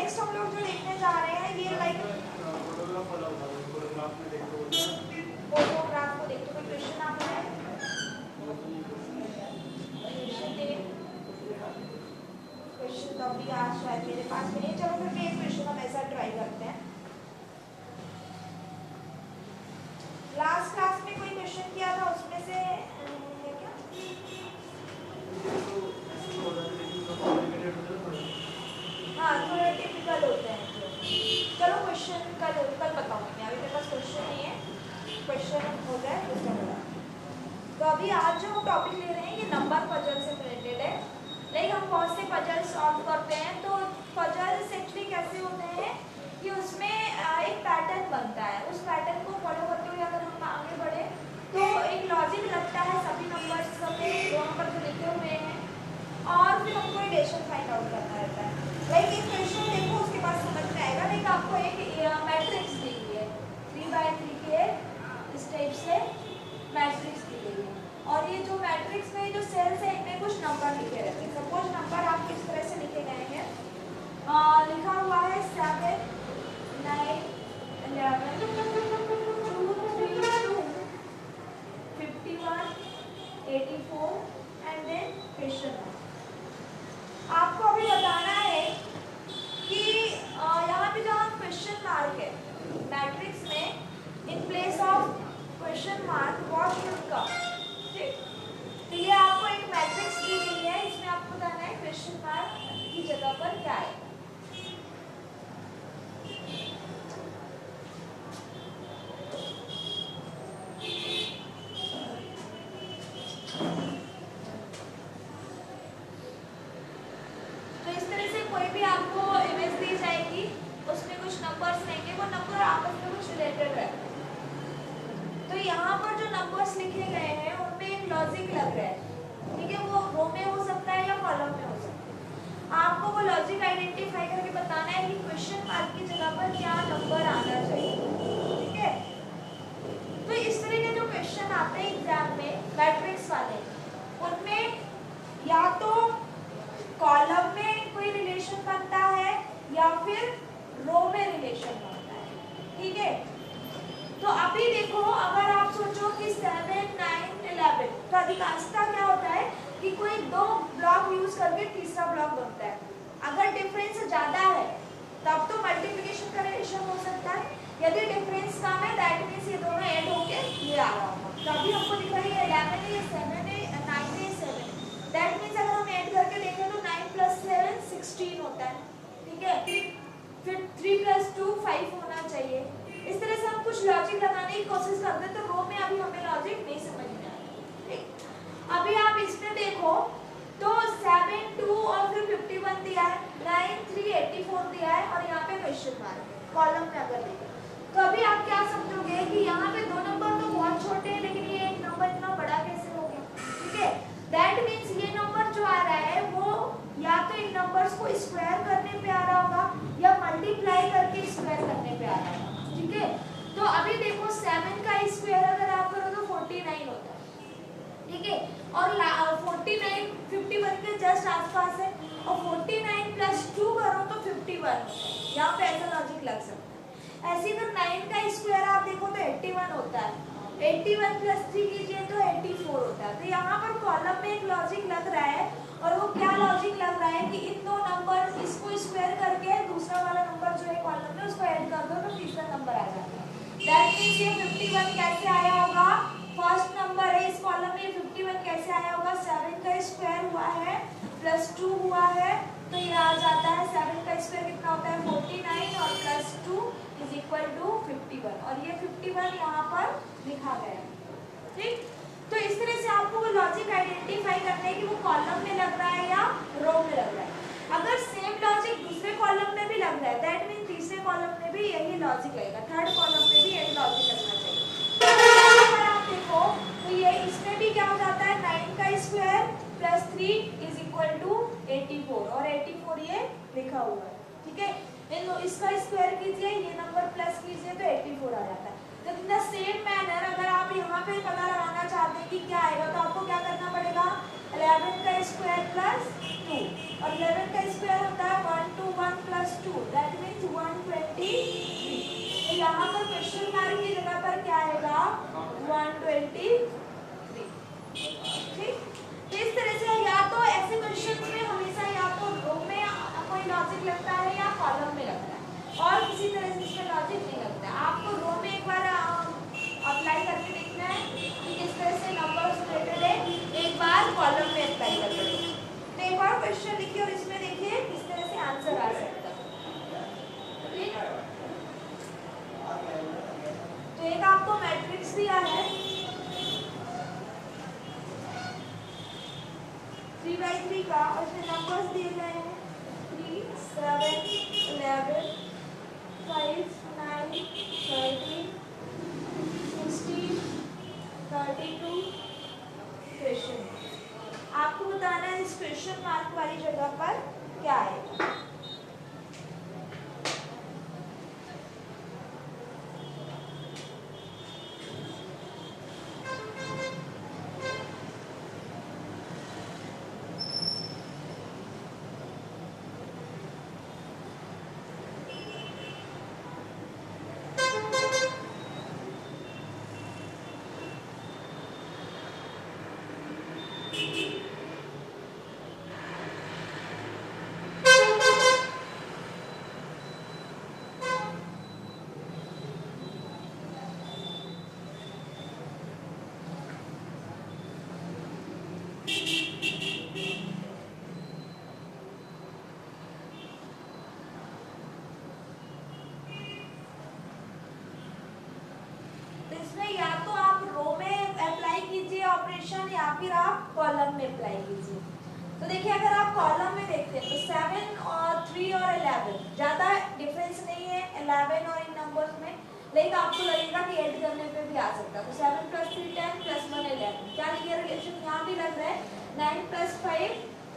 Next हम लोग जो देखने जा रहे हैं ये लाइक फोटोग्राफ को देखते कोई क्वेश्चन आप है क्वेश्चन तो अभी आज शायद मेरे पास में नहीं, चलो फिर भी एक क्वेश्चन हम ऐसा ट्राई करते हैं। लास्ट क्लास में कोई क्वेश्चन किया था उसमें से है क्या? हाँ थोड़ा टिपिकल होते हैं। चलो क्वेश्चन कल बताऊंगी, अभी मेरे पास क्वेश्चन नहीं है, क्वेश्चन हो जाए उसका बता। तो अभी आज जो हम टॉपिक ले रहे हैं ये नंबर पजल से रिलेटेड है। लाइक हम बहुत से पजल सॉल्व करते हैं, तो पजल्स एक्चुअली कैसे होते हैं कि उसमें एक पैटर्न बनता है, उस पैटर्न को फॉलो करते हुए अगर हम आगे बढ़े तो एक लॉजिक लगता है सभी नंबर्स में जो नंबर जो लिखे हुए हैं, और फिर हमको रिलेशन फाइंड आउट करना रहता है। लाइक एक क्वेश्चन देखो उसके बाद समझ में आएगा। लाइक आपको एक मैट्रिक्स दी हुई है 3x3 के इस टाइप से मैट्रिक्स दी गई है, और ये जो मैट्रिक्स में जो सेल्स है इनमें कुछ नंबर लिखे रहते हैं। सपोज नंबर आप किस तरह से लिखे गए हैं, लिखा हुआ है 7 9 11 2 3 2 51 84 एंड देन क्वेश्चन। आपको अभी बताना है कि यहाँ पे जहाँ क्वेश्चन मार्क है मैट्रिक्स में, in place of question mark what should come. ठीक, तो ये आपको एक मैट्रिक्स दी गई है, इसमें आपको बताना है क्वेश्चन मार्क की जगह पर क्या है। तो इस तरह से कोई भी आपको इमेज दी जाएगी, उसमें कुछ नंबर्स रहेंगे, वो नंबर आपस में कुछ रिलेटेड रहते हैं। तो यहाँ पर जो नंबर्स लिखे गए हैं उनमें एक लॉजिक लग रहा है, ठीक है, वो रो में हो सकता है या कॉलम में हो सकता है। आपको वो लॉजिक आइडेंटिफाई करके बताना है कि क्वेश्चन मार्क की जगह पर क्या नंबर आना चाहिए। ठीक है, तो इस तरह के जो क्वेश्चन आते हैं एग्जाम में मैट्रिक्स वाले, उनमें या तो कॉलम में कोई रिलेशन बनता है या फिर रो में रिलेशन बनता है। ठीक है, तो अभी देखो अगर आप सोचो कि 7 9 11 तो अधिकांशता क्या होता है कि कोई दो ब्लॉक यूज करके तीसरा ब्लॉक बनता है। अगर डिफरेंस ज्यादा है तब तो मल्टीप्लिकेशन का रिलेशन हो सकता है, यदि डिफरेंस कम है दैट मींस ये दोनों ऐड होके ये आ रहा होगा। तो अभी हमको दिख रहा है 11 है, 7 है, 9 है, 7 दैट मींस अगर हम ऐड करके देखें तो 9 + 7 16 होता है। ठीक है, फिर 3 + 2 5 होना चाहिए। इस तरह से हम कुछ लॉजिक लगाने की कोशिश करते हैं, तो रो में अभी हमें लॉजिक नहीं समझ में आ रहा। ठीक, अभी आप इसमें देखो तो 7 2 और फिर 51 दिया है, 9 3 84 दिया है, और यहाँ पे क्वेश्चन मार्क कॉलम में अगर देखें तो अभी आप क्या समझोगे कि यहाँ पे दो नंबर तो बहुत छोटे हैं, लेकिन ये एक नंबर इतना बड़ा कैसे हो गया। ठीक है, दैट मीन्स ये नंबर जो आ रहा है वो या तो इन नंबर्स को स्क्वायर करने पे आ रहा होगा या मल्टीप्लाई करके स्क्वायर करने पे आ रहा होगा। ठीक है, तो अभी देखो 7 का स्क्वायर अगर आप करो तो 49 होता है। ठीक है, और 49 51 के जस्ट आसपास है, और 49 + 2 करो तो 51। यहाँ पे ऐसा लॉजिक लग सकता है। ऐसे ही तो 9 का स्क्वायर आप देखो तो 81 होता है, 81 + 3 कीजिए तो 84 होता है। तो यहाँ पर कॉलम में एक लॉजिक लग रहा है, और वो क्या लॉजिक लग रहा है कि इन दो नंबर इसको स्क्वायर करके दूसरा वाला नंबर जो है कॉलम में उसको ऐड कर दो तो तीसरा नंबर आ जाता है। दैट मींस ये 51 कैसे आया होगा, फर्स्ट नंबर है इस कॉलम में, 51 कैसे आया होगा, 7 का स्क्वायर हुआ है +2 हुआ है, तो ये आ जाता है 7 का स्क्वायर कितना होता है 49 और +2 = 51, और ये 51 यहाँ पर लिखा गया है। ठीक, तो इस तरह से आपको वो लॉजिक आइडेंटिफाई करना है कि वो कॉलम में लग रहा है या रो में लग रहा है। अगर सेम लॉजिक दूसरे कॉलम में भी लग रहा है दैट मीन तीसरे कॉलम में भी यही लॉजिक लगेगा, थर्ड कॉलम में भी यही लॉजिक लगना चाहिए। अगर आप देखो तो ये इसमें भी क्या हो जाता है 9 का स्क्वायर + 3 = 84, और 84 ये लिखा हुआ है। ठीक है, इसका स्क्वायर कीजिए, ये नंबर प्लस कीजिए तो 84 आ जाता है। तो इन द सेम मैनर अगर आप यहाँ पे पता लगाना चाहते हैं कि क्या आएगा तो आपको क्या करना पड़ेगा, 11 का स्क्वायर + 2, और 11 का स्क्वायर होता है 1 2 1 + 2 दैट 23। ठीक, तो इस तरह से या तो ऐसे क्वेश्चन में हमेशा या तो रो में कोई लॉजिक लगता है या कॉलम में लगता है, और किसी तरह से इसमें लॉजिक नहीं लगता है। आपको रो में एक बार अप्लाई करके देखना है कि किस तरह से नंबर्स रिलेटेड है, एक बार कॉलम में अप्लाई करके देखना। तो एक बार क्वेश्चन लिखिए और इसमें देखिए किस तरह से आंसर आ सकता है। ठीक, तो एक आपको मैट्रिक्स दिया है 3/3 का, और इसमें नंबर्स दिए गए हैं 3, 7, 11, 5, 9, 13, 16, 32 क्वेश्चन। आपको बताना है इस क्वेश्चन मार्क वाली जगह पर क्या आएगा। या तो आप रो में अप्लाई कीजिए ऑपरेशन, या फिर आप कॉलम में अप्लाई कीजिए। तो देखिए अगर आप कॉलम में देखते हैं तो 7 और 3 और 11 ज़्यादा डिफरेंस नहीं है 11 और इन नंबर्स में, लेकिन आपको लगेगा कि ऐड करने पे भी आ सकता है। तो 7 + 3 10 + 1 11, क्या लिखिए रिलेशन यहाँ भी लग रहा है 9 + 5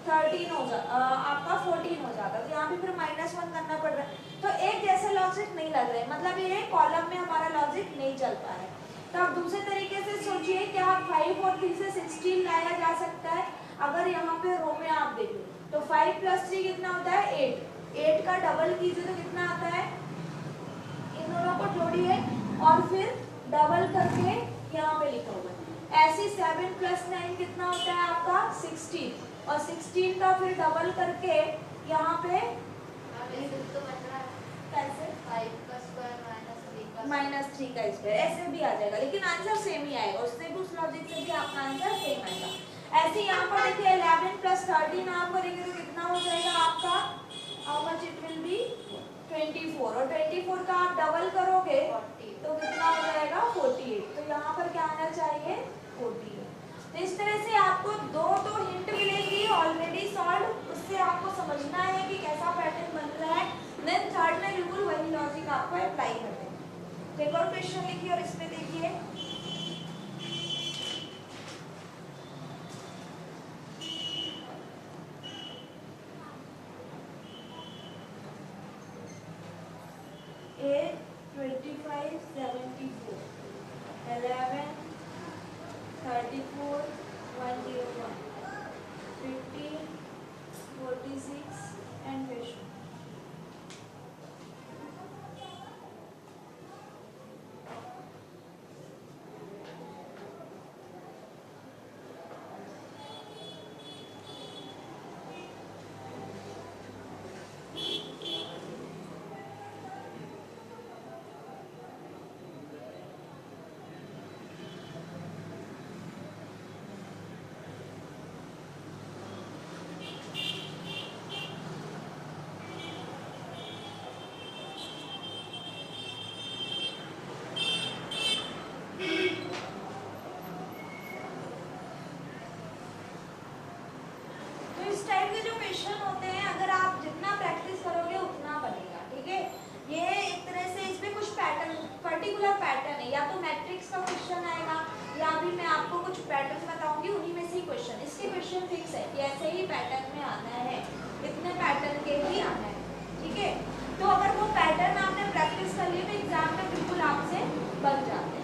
13 हो जाता, आपका 14 हो जाता, तो यहाँ भी फिर -1 करना पड़ रहा है। तो एक जैसे लॉजिक नहीं लग रहा है, मतलब ये कॉलम में हमारा लॉजिक नहीं चल पा रहा है। तो आप दूसरे तरीके से सोचिए, क्या 5 और 3 से 16 लाया जा सकता है। अगर यहाँ पे रो में आप देखिए तो 5 + 3 कितना होता है 8, 8 का डबल कीजिए तो कितना आता है, इन दोनों को जोड़िए और फिर डबल करके यहाँ पे लिखा हुआ है। ऐसे 7 + 9 कितना होता है आपका 16, और 16 का फिर डबल करके यहाँ पे कैसे -3 का स्क्वायर, ऐसे भी आ जाएगा, लेकिन आंसर सेम ही आएगा, उससे भी उस लॉजिक से भी आपका आंसर सेम आएगा। ऐसे यहाँ पर देखिए 11 + 13 आप करेंगे तो कितना हो जाएगा आपका, how much it will be 24, और 24 का आप डबल करोगे तो कितना हो जाएगा 48, तो यहाँ पर क्या आना चाहिए 48। तो इस तरह से आपको दो हिंट मिलेंगी ऑलरेडी सॉल्व, उससे आपको समझना है कि कैसा पैटर्न बन रहा है, देन थर्ड में बिल्कुल वही लॉजिक आपको अप्लाई करना है। एक और क्वेश्चन लिखिए और इसमें देखिए A 25 74 11 34 101 15 46 and question। क्वेश्चन होते हैं, अगर आप जितना प्रैक्टिस करोगे उतना बनेगा, ठीक है। ये एक तरह से इसमें कुछ पैटर्न, पर्टिकुलर पैटर्न है, या तो मैट्रिक्स का क्वेश्चन आएगा या भी मैं आपको कुछ पैटर्न बताऊंगी, उन्हीं में से ही क्वेश्चन, इसके क्वेश्चन फिक्स है कि ऐसे ही पैटर्न में आना है, इतने पैटर्न के ही आना है, ठीक है। तो अगर वो पैटर्न आपने प्रैक्टिस कर लिए तो एग्जाम में बिल्कुल आपसे बन जाते हैं।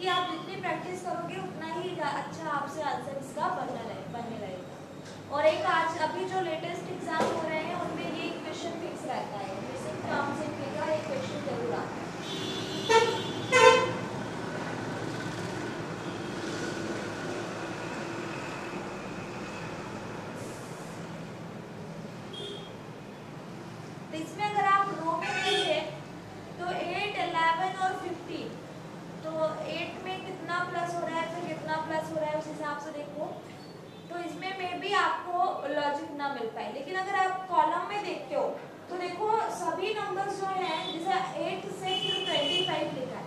कि आप जितनी प्रैक्टिस करोगे उतना ही अच्छा आपसे आंसर इसका बनने लगेगा। और एक आज अभी जो लेटेस्ट एग्जाम हो रहे हैं उनमें ये क्वेश्चन फिक्स रहता है, मिसिंग टर्म्स इन का एक क्वेश्चन जरूर आता है। इसमें अगर आप रो में देखें तो 8, 11 और 15, तो 8 में कितना प्लस हो रहा है फिर कितना प्लस हो रहा है उस हिसाब से देखो, तो इसमें में भी आपको लॉजिक ना मिल पाए। लेकिन अगर आप कॉलम में देखते हो तो देखो सभी नंबर्स जो हैं, जैसे 8 से फिर 25 लिखा है,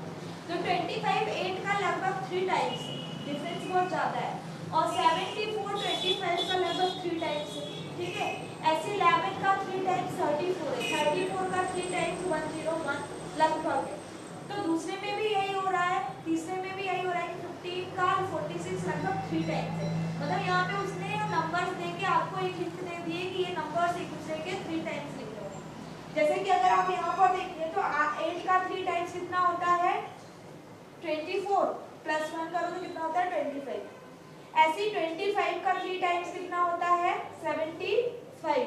तो 25 8 का लगभग 3 टाइम्स, डिफरेंस बहुत ज़्यादा है। और 74 25 का लगभग 3 टाइम्स है, ठीक है। ऐसे 11 का 3 टाइम्स 34 है, 34 का 3 टाइम्स 101 लगभग है। तो दूसरे में भी यही हो रहा है, तीसरे में भी यही हो रहा है कि 15 का 46 लगभग 3 टाइम्स है। मतलब यहाँ पे उसने नंबर्स देके आपको एक हिंट दे दिए कि ये नंबर्स एक दूसरे के 3 टाइम्स लिख रहे हैं। जैसे कि अगर आप यहाँ पर देखिए तो 8 का 3 टाइम्स कितना होता है 24, प्लस 1 करो तो कितना होता है 25। ऐसे 25 का 3 टाइम्स कितना होता है 75,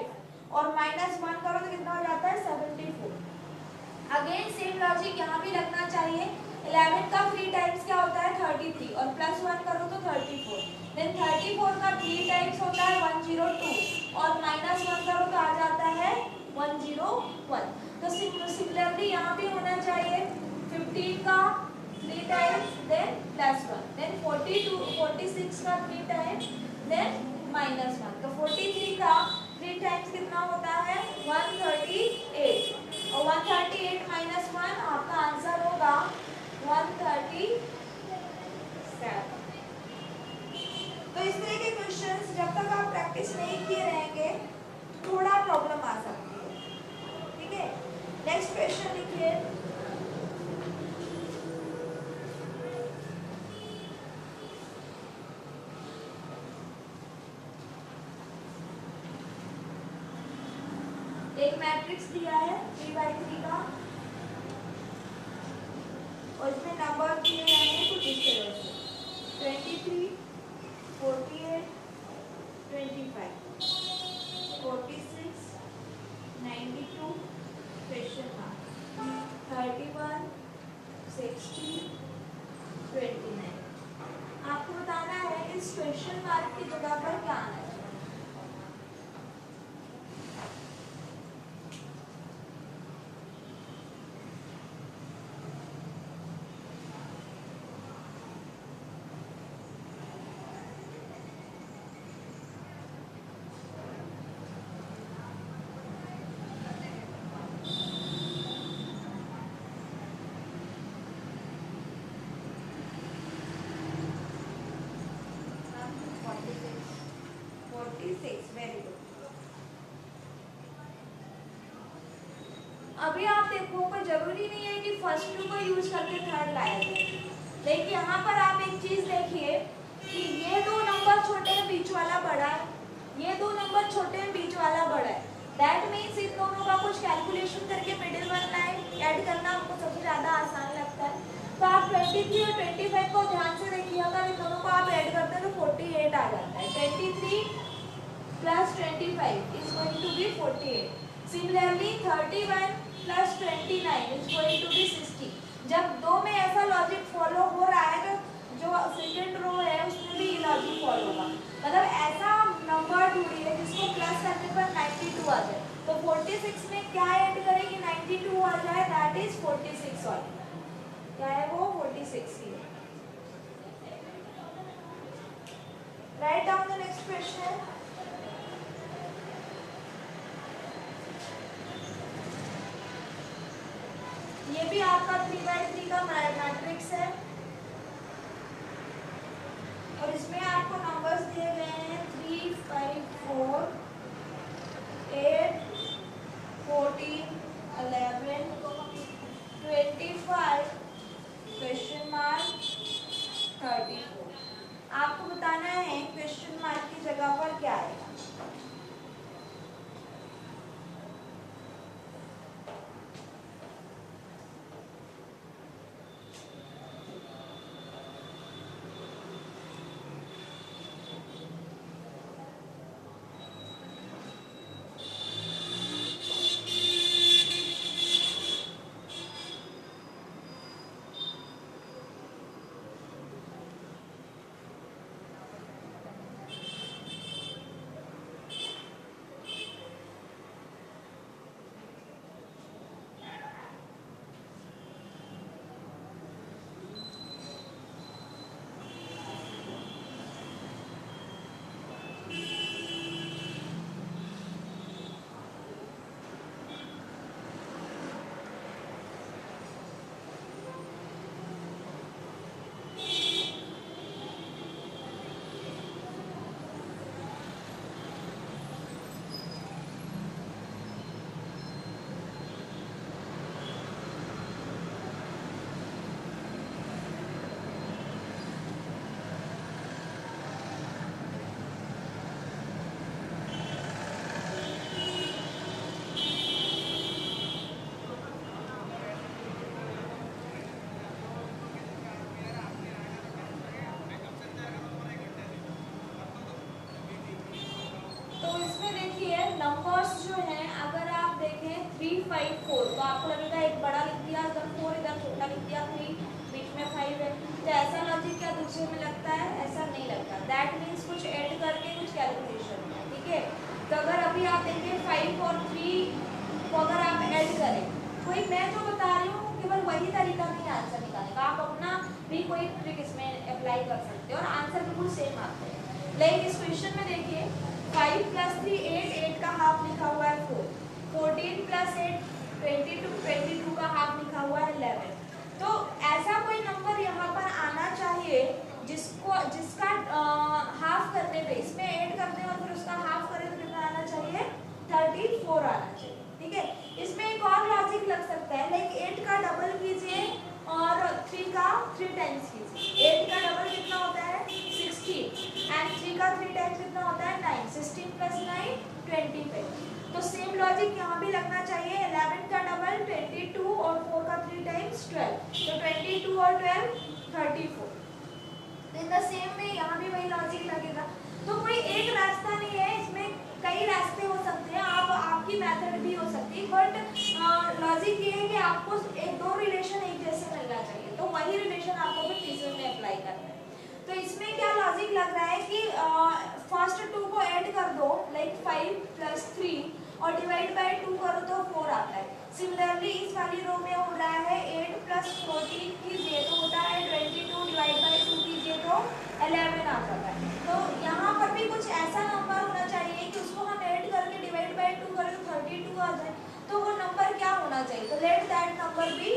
और माइनस 1 करो तो कितना हो जाता है 74। अगेन सेम लॉजिक यहाँ भी लगना चाहिए। 11 का 3 टाइम्स क्या होता है 33, और प्लस 1 करो तो 34। देन 34 का 3 टाइम्स होता है 102, और माइनस 1 करो तो आ जाता है 101। तो सिमिलरली यहाँ भी होना चाहिए 15 का 3 टाइम्स देन प्लस 1, देन 46 का 3 टाइम्स देन माइनस 1। तो 43 का 3 टाइम्स कितना होता है 138, और 138 माइनस 1 आपका आंसर होगा 137। तो इस तरह के क्वेश्चंस जब तक आप प्रैक्टिस नहीं किए रहेंगे थोड़ा प्रॉब्लम आ सकती है, ठीक है। नेक्स्ट क्वेश्चन लिखिए। एक मैट्रिक्स दिया है 3x3 का, और इसमें नंबर दिए गए हैं कुछ इस तरह से 23, 48, 25, 46, 92, क्वेश्चन मार्क 31, 60, 29। आपको बताना है इस क्वेश्चन मार्क की जगह पर क्या आना है। Very good. अभी आप देखो कोई जरूरी नहीं है कि फर्स्ट टू को यूज करके थर्ड लाया जाए, लेकिन यहाँ पर आप एक चीज देखिए कि ये दो नंबर छोटे हैं बीच वाला बड़ा है, ये दो नंबर छोटे हैं बीच वाला बड़ा है। दैट मीन्स इन दोनों का कुछ कैलकुलेशन करके मिडिल वन लाइन ऐड करना हमको सबसे ज्यादा आसान लगता है। तो आप 23 और 25 को ध्यान से देखिए, अगर इन दोनों को आप ऐड करते हैं तो 48 आ जाता है। 23 plus 25 is going to be 48. Similarly 31 plus 29 is going to be 60. जब दो में ऐसा लॉजिक फॉलो हो रहा है तो जो सेकेंड रो है उसमें भी ये लॉजिक फॉलो होगा। मतलब ऐसा नंबर ढूंढिए जिसको प्लस करने पर 92 आ जाए, तो 46 में क्या ऐड करें कि 92 आ जाए, दैट इज 46 सॉरी क्या है वो 46 ही है। Write down the next question. ये भी आपका 3x3 का मैट्रिक्स है, और इसमें आपको नंबर्स दिए गए हैं 3, 5, 4, 8, 14, 11, 25, क्वेश्चन मार्क 34। आपको बताना है क्वेश्चन मार्क की जगह पर क्या आएगा। नंबर्स जो हैं अगर आप देखें 3, 5, 4 तो आपको लगेगा एक बड़ा लिख दिया, इधर 4 इधर छोटा लिख दिया, 3 बीच में 5 है। तो ऐसा लॉजिक क्या दूसरे में लगता है? ऐसा नहीं लगता। दैट मीन्स कुछ ऐड करके कुछ कैलकुलेशन है, ठीक है। तो अगर अभी आप देखें 5 और 3 को अगर आप ऐड करें, कोई मैं जो बता रही हूँ केवल वही तरीका नहीं आंसर निकालने का, आप अपना भी कोई ट्रिक इसमें अप्लाई कर सकते हो और आंसर बिल्कुल सेम आते हैं। लाइक इस क्वेश्चन में देखिए 5 + 3 8, 8 का हाफ लिखा हुआ है 4, 14 + 8 22, 22 का हाफ लिखा हुआ है 11। तो ऐसा कोई नंबर यहाँ पर आना चाहिए जिसका हाफ करने पे इसमें ऐड करते हैं और फिर उसका हाफ करें तो कितना आना चाहिए? 34 आना चाहिए, ठीक है। इसमें एक और लॉजिक लग सकता है, लाइक 8 का डबल कीजिए और 3 का 3 टाइम्स कीजिए। 8 का डबल कितना होता है? 16 एंड 3 का 3 टाइम्स कितना होता है? 9। 16 + 9 25। तो सेम लॉजिक यहाँ भी लगना चाहिए। 11 का डबल 22 और 4 का 3 टाइम्स 12, तो 22 और 12 34। इन द सेम वे यहाँ भी वही लॉजिक लगेगा। तो कोई एक रास्ता नहीं है, इसमें कई रास्ते हो सकते हैं, आपकी मेथड भी हो सकती है, बट लॉजिक ये है कि आपको एक दो रिलेशन एक जैसे मिलना चाहिए, तो वही रिलेशन आपको फिर तीसरे में अप्लाई करना है। तो इसमें क्या लॉजिक लग रहा है कि फर्स्ट 2 को ऐड कर दो, लाइक 5 + 3 और डिवाइड बाय 2 करो तो 4 आता है। सिमिलरली इस वाली रो में हो रहा है 8 + 14 कीजिए तो होता है 22, डिवाइड बाय 2 कीजिए तो 11 आ जाता है। तो यहाँ पर भी कुछ ऐसा नंबर होना चाहिए कि उसको हम ऐड करके डिवाइड बाय 2 करें तो 32 आ जाए। तो वो नंबर क्या होना चाहिए? तो let that number be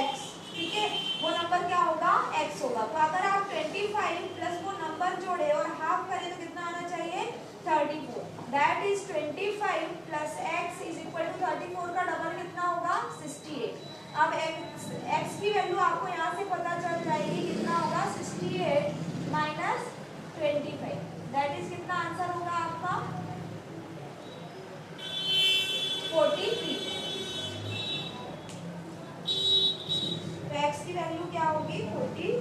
x, ठीक है। वो नंबर क्या होगा? x होगा। तो अगर आप 25 प्लस वो नंबर जोड़े और हाफ करें तो कितना आना चाहिए? 34। दैट इज 25 + x = 34 का डबल कितना होगा? 68। अब x की वैल्यू आपको यहाँ से पता चल जाएगी कितना होगा? 68 - 25। दैट इज कितना आंसर होगा आपका? 43। तो x की वैल्यू क्या होगी? 43।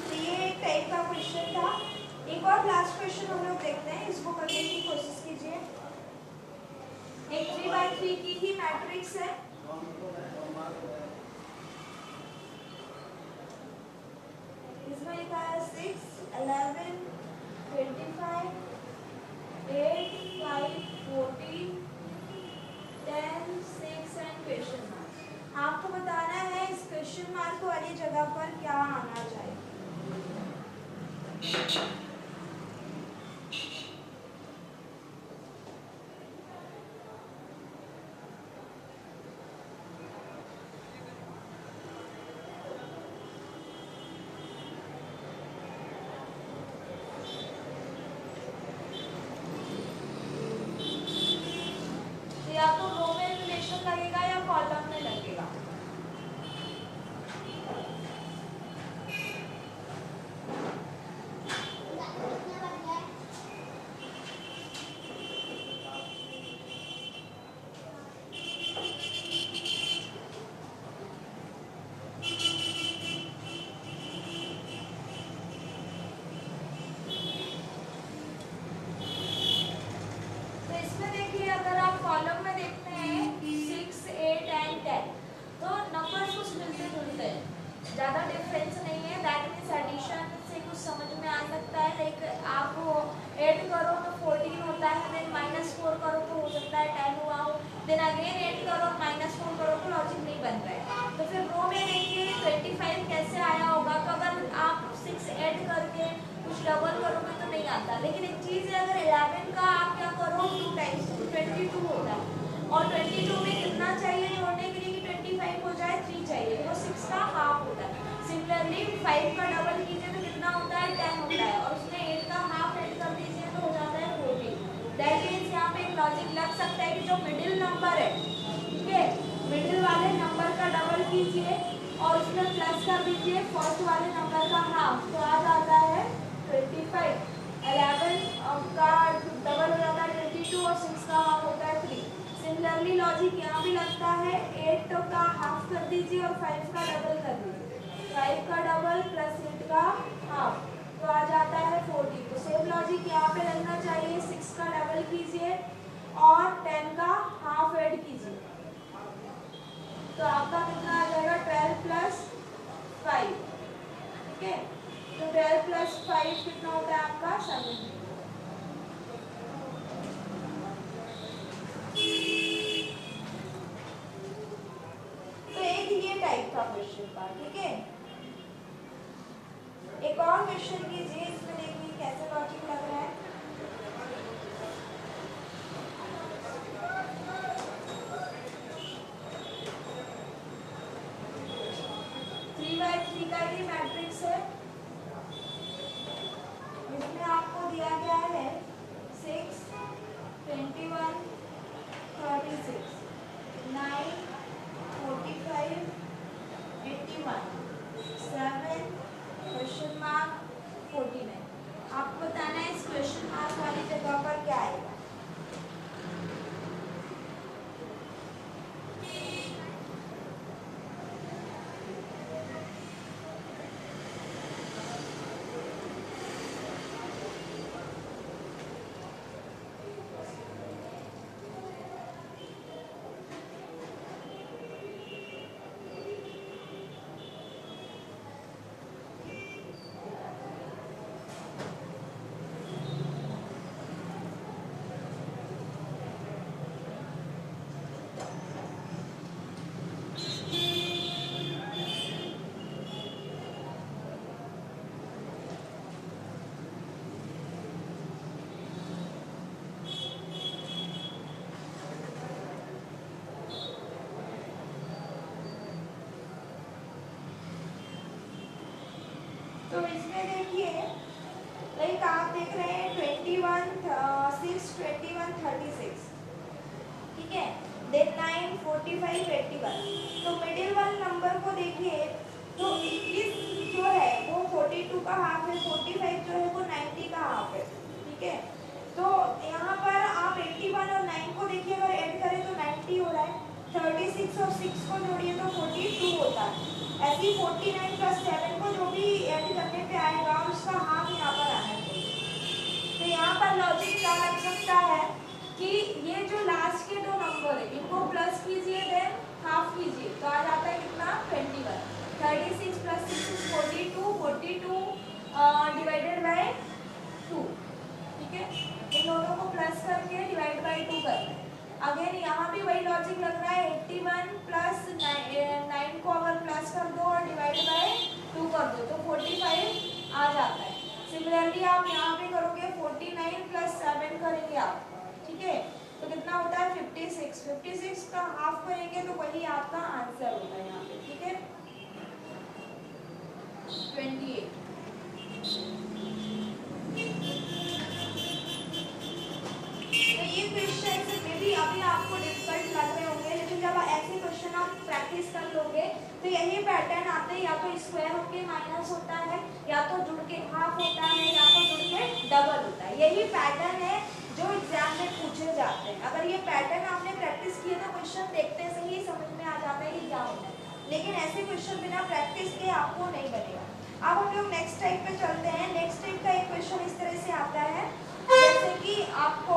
तो ये एक टाइप का क्वेश्चन था। एक और लास्ट क्वेश्चन हम लोग देखते हैं, इसको करने की कोशिश कीजिए। एक 3x3 की ही मैट्रिक्स है। इसमें लिखा है 6, 11, 25, 8, 5, 14, 10, 6 एंड क्वेश्चन मार्क। आपको बताना है इस क्वेश्चन मार्क वाली जगह पर क्या आना चाहिए। या तो रो में रिलेशन लगेगा या कॉलम में लगेगा। तो इसमें देखिए अगर आप कॉलम में देखते हैं 6, 8 एंड 10 तो नंबर्स कुछ मिलते जुलते हैं, ज़्यादा डिफरेंस नहीं है। दैट मीन्स एडिशन से कुछ समझ में आ सकता है। लाइक आप ऐड करो तो 14 होता है, देन -4 करो तो हो सकता है 10 हुआ हो, देन अगेन ऐड करो -4 करो तो लॉजिक नहीं बन रहा है। तो फिर रो में देखिए 25 कैसे आया होगा? तो अगर आप 6 ऐड करके कुछ डबल करोगे तो नहीं आता। लेकिन एक चीज़ है, अगर 11 का आप क्या करो 2 टाइम्स 22 होता है, और 22 में कितना चाहिए जोड़ने के लिए कि 25 हो जाए? 3 चाहिए, तो 6 का हाफ होता है। सिमिलरली 5 का डबल कीजिए तो कितना होता है? 10 होता है, और उसमें 8 का हाफ ऐड कर दीजिए तो हो जाता है 14। दैट मीन्स यहाँ पे एक लॉजिक लग सकता है कि जो मिडिल नंबर है, ठीक है, मिडिल वाले नंबर का डबल कीजिए और उसमें प्लस कर दीजिए फर्स्ट वाले नंबर का हाफ, तो आ जाता है 25। 11 का डबल हो जाता है 22 और 6 का हाफ होता है 3। सिमिलरली लॉजिक यहाँ भी लगता है, 8 का हाफ कर दीजिए और 5 का डबल कर दीजिए 5 का डबल प्लस 8 का हाफ, तो आ जाता है 40। तो सेम लॉजिक यहाँ पे लगना चाहिए, 6 का डबल कीजिए और 10 का हाफ ऐड कीजिए, तो आपका कितना आ जाएगा 12 प्लस 5। ठीक है, तो 12 प्लस 5 कितना होता है आपका 70। तो एक ये टाइप का क्वेश्चन था। ठीक है, एक और क्वेश्चन कीजिए, इसमें देखिए कैसे लॉजिक लग रहा है। 3/3 का ये मैट्रिक्स है, इसमें आपको दिया गया है 6, 21, 36, 9, 45, 81, 7, क्वेश्चन मार्क 49। आपको बताना है इस क्वेश्चन मार्क वाली जगह पर क्या आएगा। तो इसमें देखिए, लाइक आप देख रहे हैं 21, 6, 21, 36, ठीक है, देन 9, 45, 81। तो मिडिल वाले नंबर को देखिए, तो 21 जो है वो 42 का हाफ है, 45 जो है वो 90 का हाफ है। ठीक है, तो यहाँ पर आप 81 और 9 को देखिए, अगर ऐड करें तो 90 हो रहा है, 36 और 6 को जोड़िए तो 42 होता है। ऐसे 49 प्लस 7 को जो भी ऐड करने पे आएगा उसका हाफ यहाँ पर आना चाहिए। तो यहाँ पर लॉजिक क्या लग सकता है कि ये जो लास्ट के दो नंबर है इनको प्लस कीजिए देन हाफ कीजिए, तो आ जाता है कितना 21। 36 प्लस 6 इज 42, 42 डिवाइडेड बाय 2। ठीक है, इन दोनों को प्लस करके डिवाइड बाय 2 करना है। अगेन यहाँ भी वही लॉजिक लग रहा है, 81 प्लस 9 को अगर प्लस कर दो और डिवाइड बाय 2 कर दो तो 45 आ जाता है। सिमिलरली आप यहाँ पे करोगे 49 प्लस 7 करेंगे आप, ठीक है, तो कितना होता है 56। 56 का हाफ करेंगे तो वही आपका आंसर होता है यहाँ पे। ठीक है, 28। तो ये क्वेश्चन में भी अभी आपको डिफिकल्ट लग रहे होंगे, लेकिन जब ऐसे क्वेश्चन आप प्रैक्टिस कर लोगे तो यही पैटर्न आते हैं, या तो स्क्वायर होके माइनस होता है, या तो जुड़ के हाफ होता है, या तो जुड़ के डबल होता है। यही पैटर्न है जो एग्जाम में पूछे जाते हैं। अगर ये पैटर्न आपने प्रैक्टिस किए तो क्वेश्चन देखते से ही समझ में आ जाता है कि क्या होता है, लेकिन ऐसे क्वेश्चन बिना प्रैक्टिस के आपको नहीं बनेगा। अब हम लोग नेक्स्ट टाइप पे चलते हैं। नेक्स्ट टाइप का एक क्वेश्चन इस तरह से आता है, जैसे कि आपको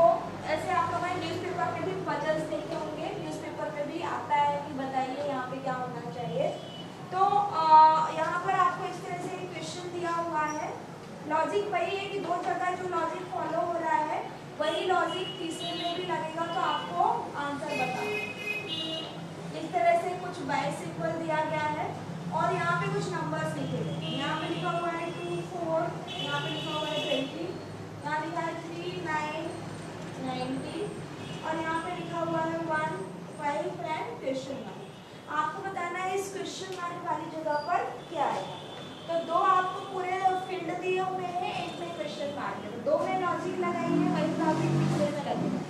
ऐसे आप लोगों ने न्यूज़पेपर में भी पजल्स देखे होंगे, न्यूज़पेपर में भी आता है कि बताइए यहाँ पे क्या होना चाहिए। तो यहाँ पर आपको इस तरह से क्वेश्चन दिया हुआ है। लॉजिक वही है कि दो जगह जो लॉजिक फॉलो हो रहा है वही लॉजिक तीसरे में भी लगेगा, तो आपको आंसर बताना। इस तरह से कुछ बाइसिकल दिया गया है और यहाँ पे कुछ नंबर्स लिखे गए। यहाँ पे लिखा हुआ है 2, 4, यहाँ पे लिखा हुआ है 20, यहाँ लिखा है 3, 9, 90 और यहाँ पे लिखा हुआ है 1, 5 एंड क्वेश्चन मार्क। आपको बताना है इस क्वेश्चन मार्क वाली जगह पर क्या आएगा। तो दो आपको पूरे फील्ड दिए हुए हैं, एक में क्वेश्चन मार्क है, तो दो में लॉजिक लगाइए, वही लॉजिक तीसरे में लगेगा।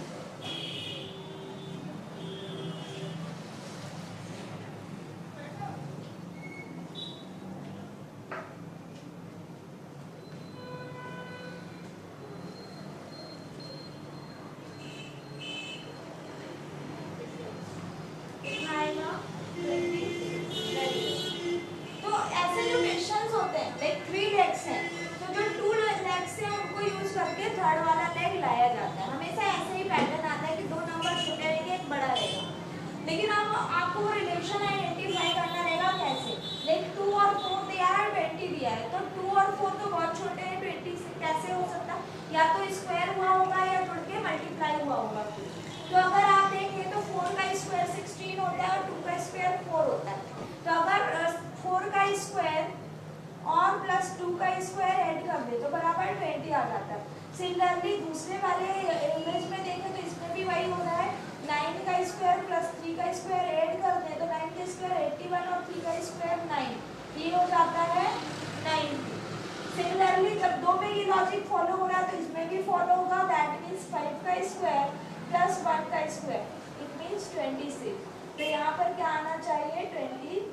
तो ऐसे जो या तो स्क्वायर हुआ होगा या जुड़ के मल्टीप्लाई हुआ होगा। तो अगर आप देखें तो 4 का स्क्वायर 16 होता है और 2 का स्क्वायर 4 होता है। तो अगर 4 का स्क्वायर और प्लस 2 का स्क्वायर ऐड कर दे तो बराबर 20 आ जाता है। सिमिलरली दूसरे वाले इमेज में देखें तो इसमें भी वही हो रहा है, 9 का स्क्वायर प्लस 3 का स्क्वायर ऐड कर दे तो 9 का स्क्वायर 81 और 3 का स्क्वायर 9, ये हो जाता है 90। सिमिलरली जब दो में ये लॉजिक फॉलो हो रहा है तो इसमें भी फॉलो होगा, दैट मीन्स 5 का स्क्वायर प्लस 1 का स्क्वायर, इट मीन्स 26। तो यहाँ पर क्या आना चाहिए 26।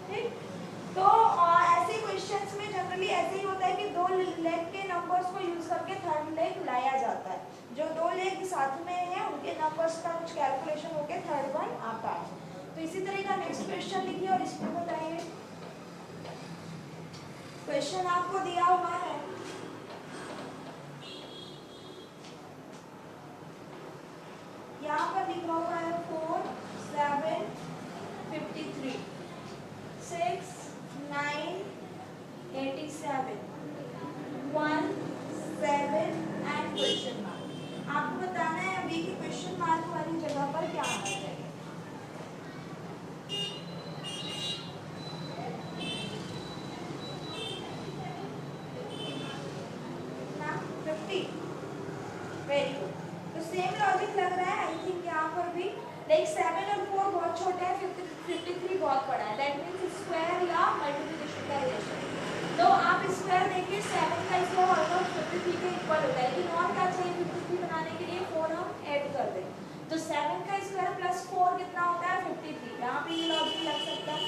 ठीक, तो ऐसे क्वेश्चंस में जनरली ऐसे ही होता है कि दो लेग के नंबर्स को यूज करके थर्ड लेग लाया जाता है। जो दो लेग साथ में है उनके नंबर्स का कुछ कैलकुलेशन होके थर्ड वन आता है। तो इसी तरह का नेक्स्ट क्वेश्चन लिखिए और इसमें बताइए। क्वेश्चन आपको दिया हुआ है, यहाँ पर लिखा हुआ है 4 7 53 6 9 87 1 7 एंड क्वेश्चन मार्क। आपको बताना है अभी कि क्वेश्चन मार्क वाली जगह पर क्या आना चाहिए। ना 50, वेरी गुड। तो सेम लॉजिक लग रहा है आई थिंक यहाँ पर भी, लाइक 7 और 4 बहुत छोटे हैं, 53 बहुत बड़ा है, दैट मीन्स स्क्वायर या मल्टीप्लिकेशन का रिलेशन। तो आप स्क्वायर देखिए 7 का स्क्वायर ऑलमोस्ट 53 के इक्वल होता है, लेकिन और क्या चाहिए 53 बनाने के लिए 4 हम ऐड कर दें। तो 7 का स्क्वायर प्लस 4 कितना होता है 53। यहाँ पे ये लॉजिक लग सकता है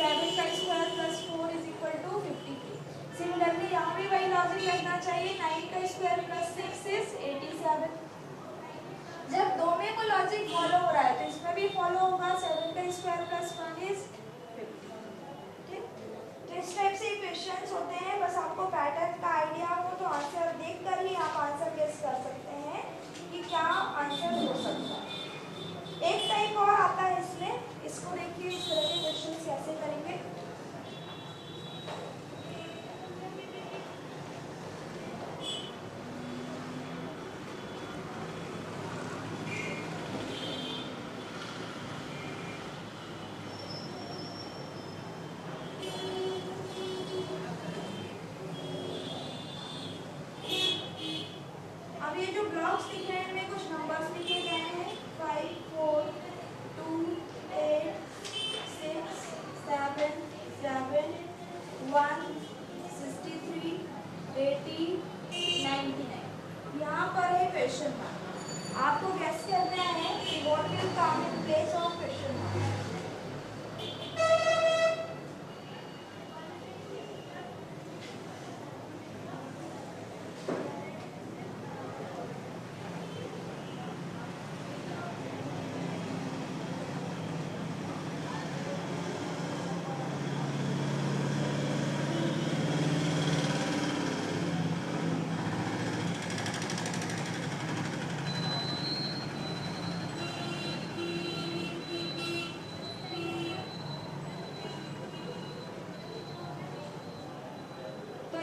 7 का square plus 4 is equal to 53। Similarly यहाँ पे वही लॉजिक लगना चाहिए, 9 का स्क्वायर प्लस 6 इज 87। जब दो में को लॉजिक फॉलो हो रहा है तो इसमें भी फॉलो होगा, 7 का स्क्वायर प्लस 1 इज 50। ठीक, तो इस टाइप से क्वेश्चंस होते हैं। बस आपको पैटर्न का आइडिया हो तो आंसर देखकर ही आप आंसर गेस कर सकते हैं कि क्या आंसर हो सकता है। एक टाइप और आता है इसमें, इसको देखिए इस तरह के क्वेश्चंस कैसे करेंगे। ये जो ब्लॉक्स दिख रहे हैं इनमें कुछ नंबर्स लिखे गए हैं 5 4 2 8 6 7 7 1 63 80 99। यहाँ पर है क्वेश्चन मार्क। आपको गैस करना है कि what will come in place of question mark.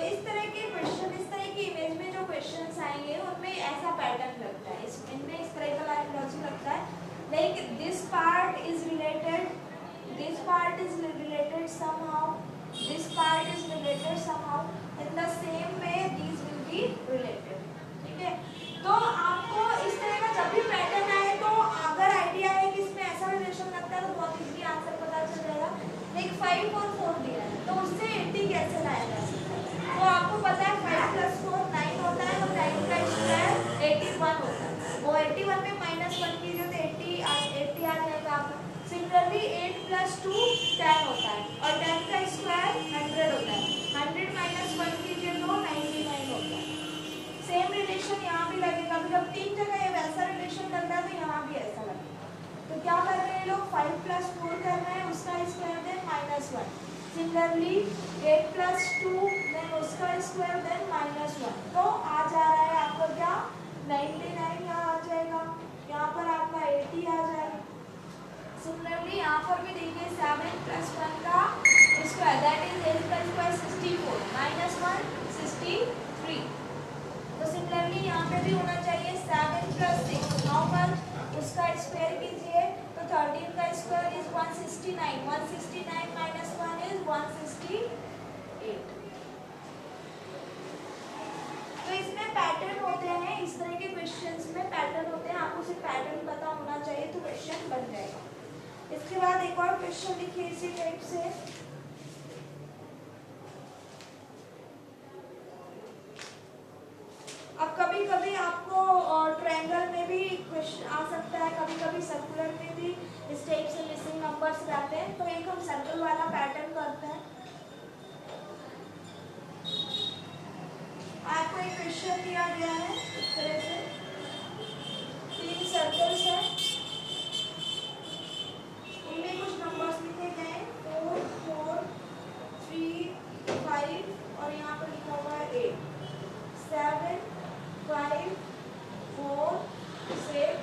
इस तरह के क्वेश्चन, इस तरह की इमेज में जो क्वेश्चंस आएंगे उनमें ऐसा पैटर्न लगता है, इनमें इस तरह का लॉजिक लगता है, like this part is related, this part is related somehow, this part is related somehow, in the same way these will be related. ठीक है, तो आपको इस तरह का जब भी पैटर्न आए तो अगर आइडिया है कि इसमें ऐसा रिलेशन लगता है तो बहुत इजीली आंसर पता चल जाएगा। लाइक 5 और 4 दिया है तो उससे 80 कैसे लाया जा सकता है। तो आपको पता है 5 प्लस 4 9 होता है, तो 9 का स्क्वायर 81 होता है, वो 81 में माइनस 1 कीजिए तो 80 आ जाएगा आपका। सिमिलरली 8 प्लस 2 10 होता है और 10 का स्क्वायर 100 होता है, 100 माइनस 1 कीजिए तो 99 होता है। सेम रिलेशन यहाँ भी लगेगा, मतलब 3 जगह ये वैसा रिलेशन लग रहा है तो यहाँ भी ऐसा लगेगा। तो क्या कर रहे हैं लोग 5 प्लस 4 कर रहे हैं, उसका square then -1। Similarly 8 plus 2 then उसका स्क्वायर देन -1। तो आ जा रहा है आपका क्या 99 यहाँ आ जाएगा, यहाँ पर आपका 80 आ जाएगा। सिमिलरली यहाँ पर भी देखिए 7 प्लस 1 का स्क्वायर दैट इज 8 का स्क्वायर 64 -1 63। 14 का स्क्वायर इज 169, 169 माइनस 1 इज 168। तो इसमें पैटर्न होते हैं, इस तरह के क्वेश्चंस में पैटर्न होते हैं, आपको सिर्फ पैटर्न पता होना चाहिए तो क्वेश्चन बन जाएगा। इसके बाद एक और क्वेश्चन लिखिए इसी टाइप से। अब कभी कभी आपको ट्रायंगल में भी क्वेश्चन आ सकता है, कभी कभी सर्कुलर में भी इस टाइप से मिसिंग नंबर्स रहते हैं। तो एक हम सर्कल वाला पैटर्न करते हैं। आपको एक क्वेश्चन दिया गया है इस तरह से, 3 सर्कल्स हैं, उनमें कुछ नंबर्स लिखे गए हैं 4, 4, 3, 5 और यहाँ पर लिखा हुआ है 8, 7, 5, 4, 6,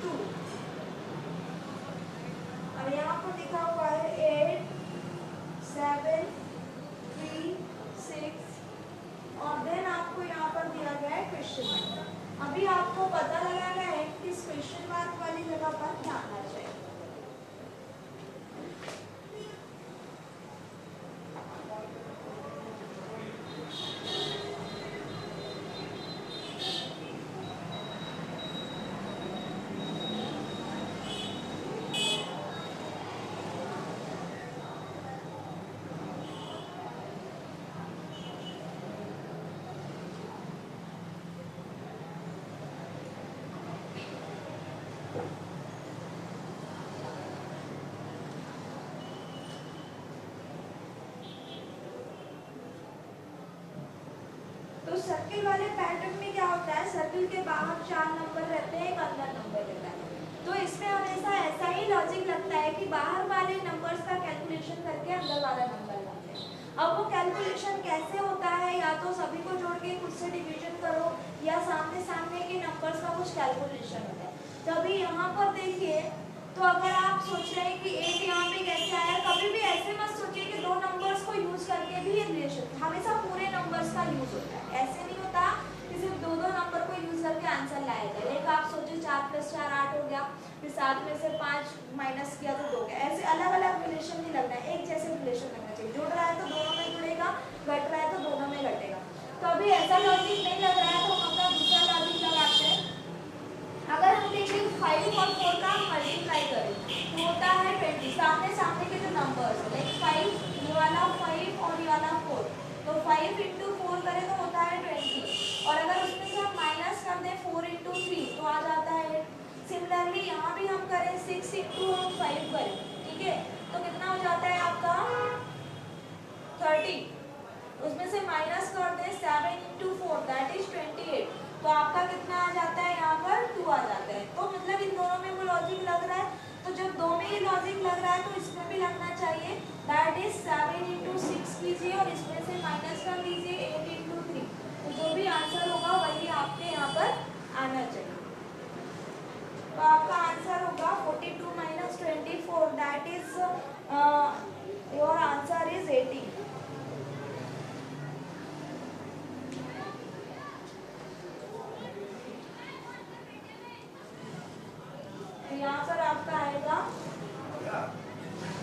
2 और यहाँ पर लिखा हुआ है 8, 7, 3, 6 और देन आपको यहाँ पर दिया गया है क्वेश्चन मार्क। अभी आपको पता लगाना है कि इस क्वेश्चन मार्क वाली जगह पर क्या आना चाहिए। तो सर्किल वाले पैटर्न में क्या होता है, सर्किल के बाहर 4 नंबर रहते हैं, एक अंदर नंबर रहता है। तो इसमें हमेशा ऐसा ही लॉजिक लगता है कि बाहर वाले नंबर्स का कैलकुलेशन करके अंदर वाला नंबर लाते हैं। अब वो कैलकुलेशन कैसे होता है, या तो सभी को जोड़ के खुद से डिवीजन करो या सामने सामने के नंबर्स का कुछ कैलकुलेशन होता है। तो अभी यहाँ पर देखिए, तो अगर आप सोच रहे हैं कि 8 यहाँ पे कैसे आया, कभी भी ऐसे मत सोचिए कि 2 नंबर्स को यूज करके भी ये रिलेशन, हमेशा पूरे नंबर्स का यूज होता है। ऐसे नहीं होता कि सिर्फ 2 नंबर को यूज करके आंसर लाया जाए। एक आप सोचिए 4 + 4 8 हो गया, फिर 7 में से 5 माइनस किया तो 2 गया। ऐसे अलग अलग रिलेशन नहीं लगना है, एक जैसे रिलेशन लगना चाहिए। जुड़ रहा है तो दोनों में जुड़ेगा, घट रहा है तो दोनों में घटेगा। तो अभी ऐसा लॉजिक नहीं लग रहा है तो हम अपना दूसरा लॉजिक लगाते हैं। अगर हम देखें 5 और 4 का मल्टीप्लाई करें तो होता है 20। सामने सामने के जो नंबर्स है, लाइक 5 ये वाला 5 और ये वाला 4, तो 5 × 4 करें तो होता है 20। और अगर उसमें से हम माइनस कर दें 4 × 3 तो आ जाता है 8। सिमिलरली यहाँ भी हम करें 6 × 5 करें, ठीक है, तो कितना हो जाता है आपका 30। उसमें से माइनस कर दें 7 × 4 दैट इज 28, तो आपका कितना आ जाता है, यहाँ पर 2 आ जाता है। तो मतलब इन दोनों में वो लॉजिक लग रहा है, तो जब 2 में ये लॉजिक लग रहा है तो इसमें भी लगना चाहिए, दैट इज 7 × 6 कीजिए और इसमें से माइनस कर दीजिए 8 × 3, तो जो भी आंसर होगा वही आपके यहाँ पर आना चाहिए। तो आपका आंसर होगा 42 - 24 that is your answer is 80। यहाँ पर आपका आएगा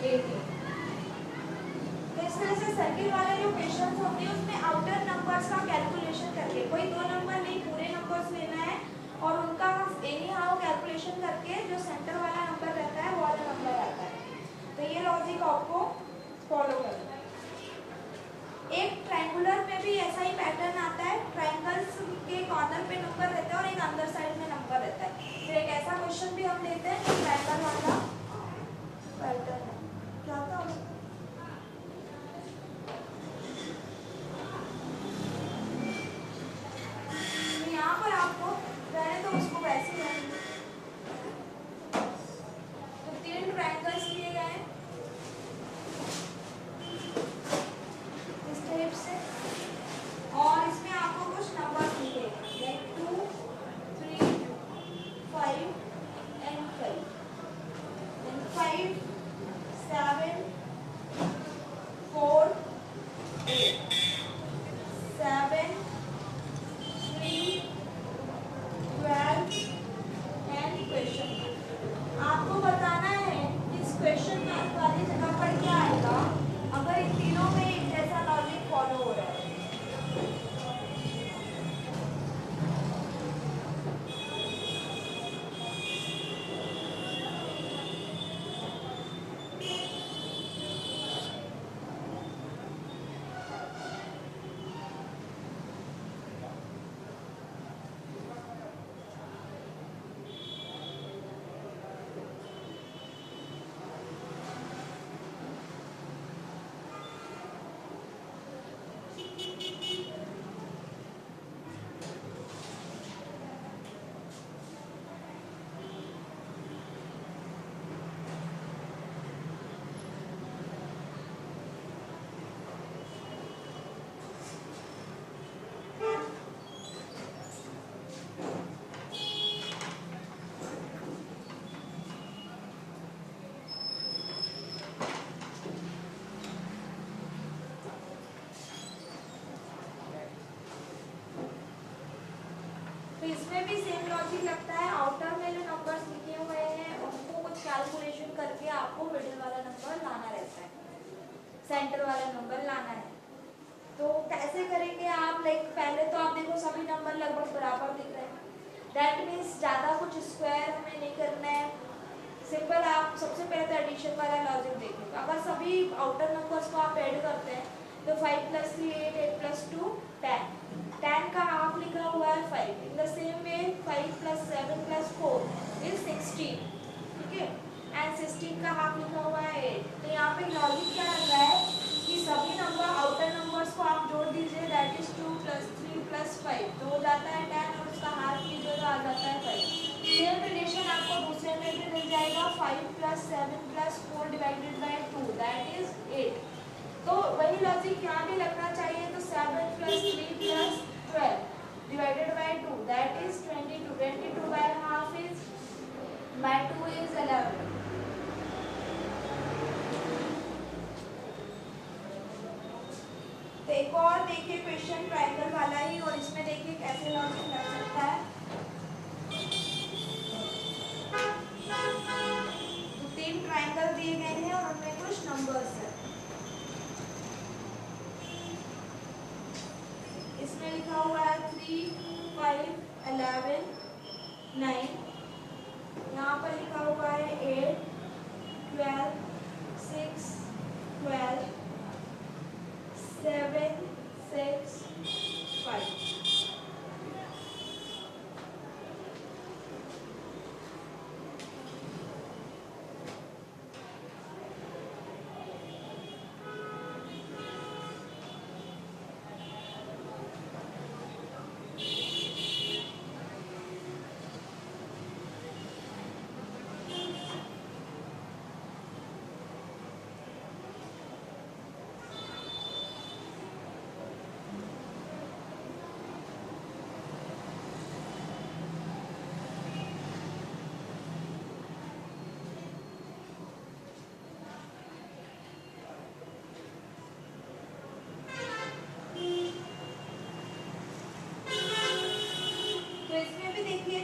80। तो इस तरह से सर्किल वाले जो क्वेश्चन होते हैं उसमें आउटर नंबर्स का कैलकुलेशन करके, कोई 2 नंबर नहीं पूरे नंबर्स लेना है और उनका एनी हाउ कैलकुलेशन करके जो सेंटर वाला नंबर रहता है वो वाला नंबर आता है। तो ये लॉजिक आपको फॉलो करना है। एक ट्रायंगुलर में भी ऐसा ही पैटर्न आता है, ट्रायंगल्स के कॉर्नर पे नंबर रहता है और एक अंदर साइड में नंबर रहता है। फिर एक ऐसा क्वेश्चन भी हम लेते हैं जो ट्रायंगल वाला पैटर्न है। क्या था तो यहाँ पर आपको रहने तो उसको वैसे ही रहने दो। तो 3 ट्रायंगल्स लिए गए हैं इस टाइप से, और इसमें आपको कुछ नंबर मिलेगा लाइक 2, 3, 5 and 5, then 5, इसमें भी सेम लॉजिक लगता है। आउटर में जो नंबर्स लिखे हुए हैं उनको कुछ कैलकुलेशन करके आपको मिडिल वाला नंबर लाना रहता है, सेंटर वाला नंबर लाना है। तो कैसे करेंगे आप? लाइक पहले तो आप देखो सभी नंबर लगभग बराबर दिख रहे हैं, दैट मीन्स ज़्यादा कुछ स्क्वायर हमें नहीं करना है, सिंपल। आप सबसे पहले तो एडिशन वाला लॉजिक देखेंगे। अगर सभी आउटर नंबर्स को आप ऐड करते हैं तो 5 + 3 8, 8 + 2 10, 10 का हाफ लिखा हुआ है 5। In the same way 5 + 7 + 4 is 16, ठीक है, एंड 16 का हाफ लिखा हुआ है 8। तो यहाँ पे लॉजिक क्या लग रहा है कि सभी नंबर आउटर नंबर्स को आप जोड़ दीजिए, दैट इज 2 + 3 + 5, तो हो जाता है 10 और उसका हाफ कीजिए तो आ जाता है 5। सेम रिलेशन आपको दूसरे में भी मिल जाएगा, 5 + 7 + 4 / 2 दैट इज 8। तो वही लॉजिक यहाँ भी लगना चाहिए, तो 7 + 3 + 12 / 2 that is 22, 22 by half is by 2 is 11। तो एक और देखिए क्वेश्चन ट्रायंगल वाला ही, और इसमें देखिए कैसे लॉजिक लग सकता है। तो 3 ट्रायंगल दिए गए हैं और उनमें कुछ नंबर्स हैं। इसमें लिखा हुआ है 3 5 11 9, यहाँ पर लिखा हुआ है 8 12 6 12 7 6 5।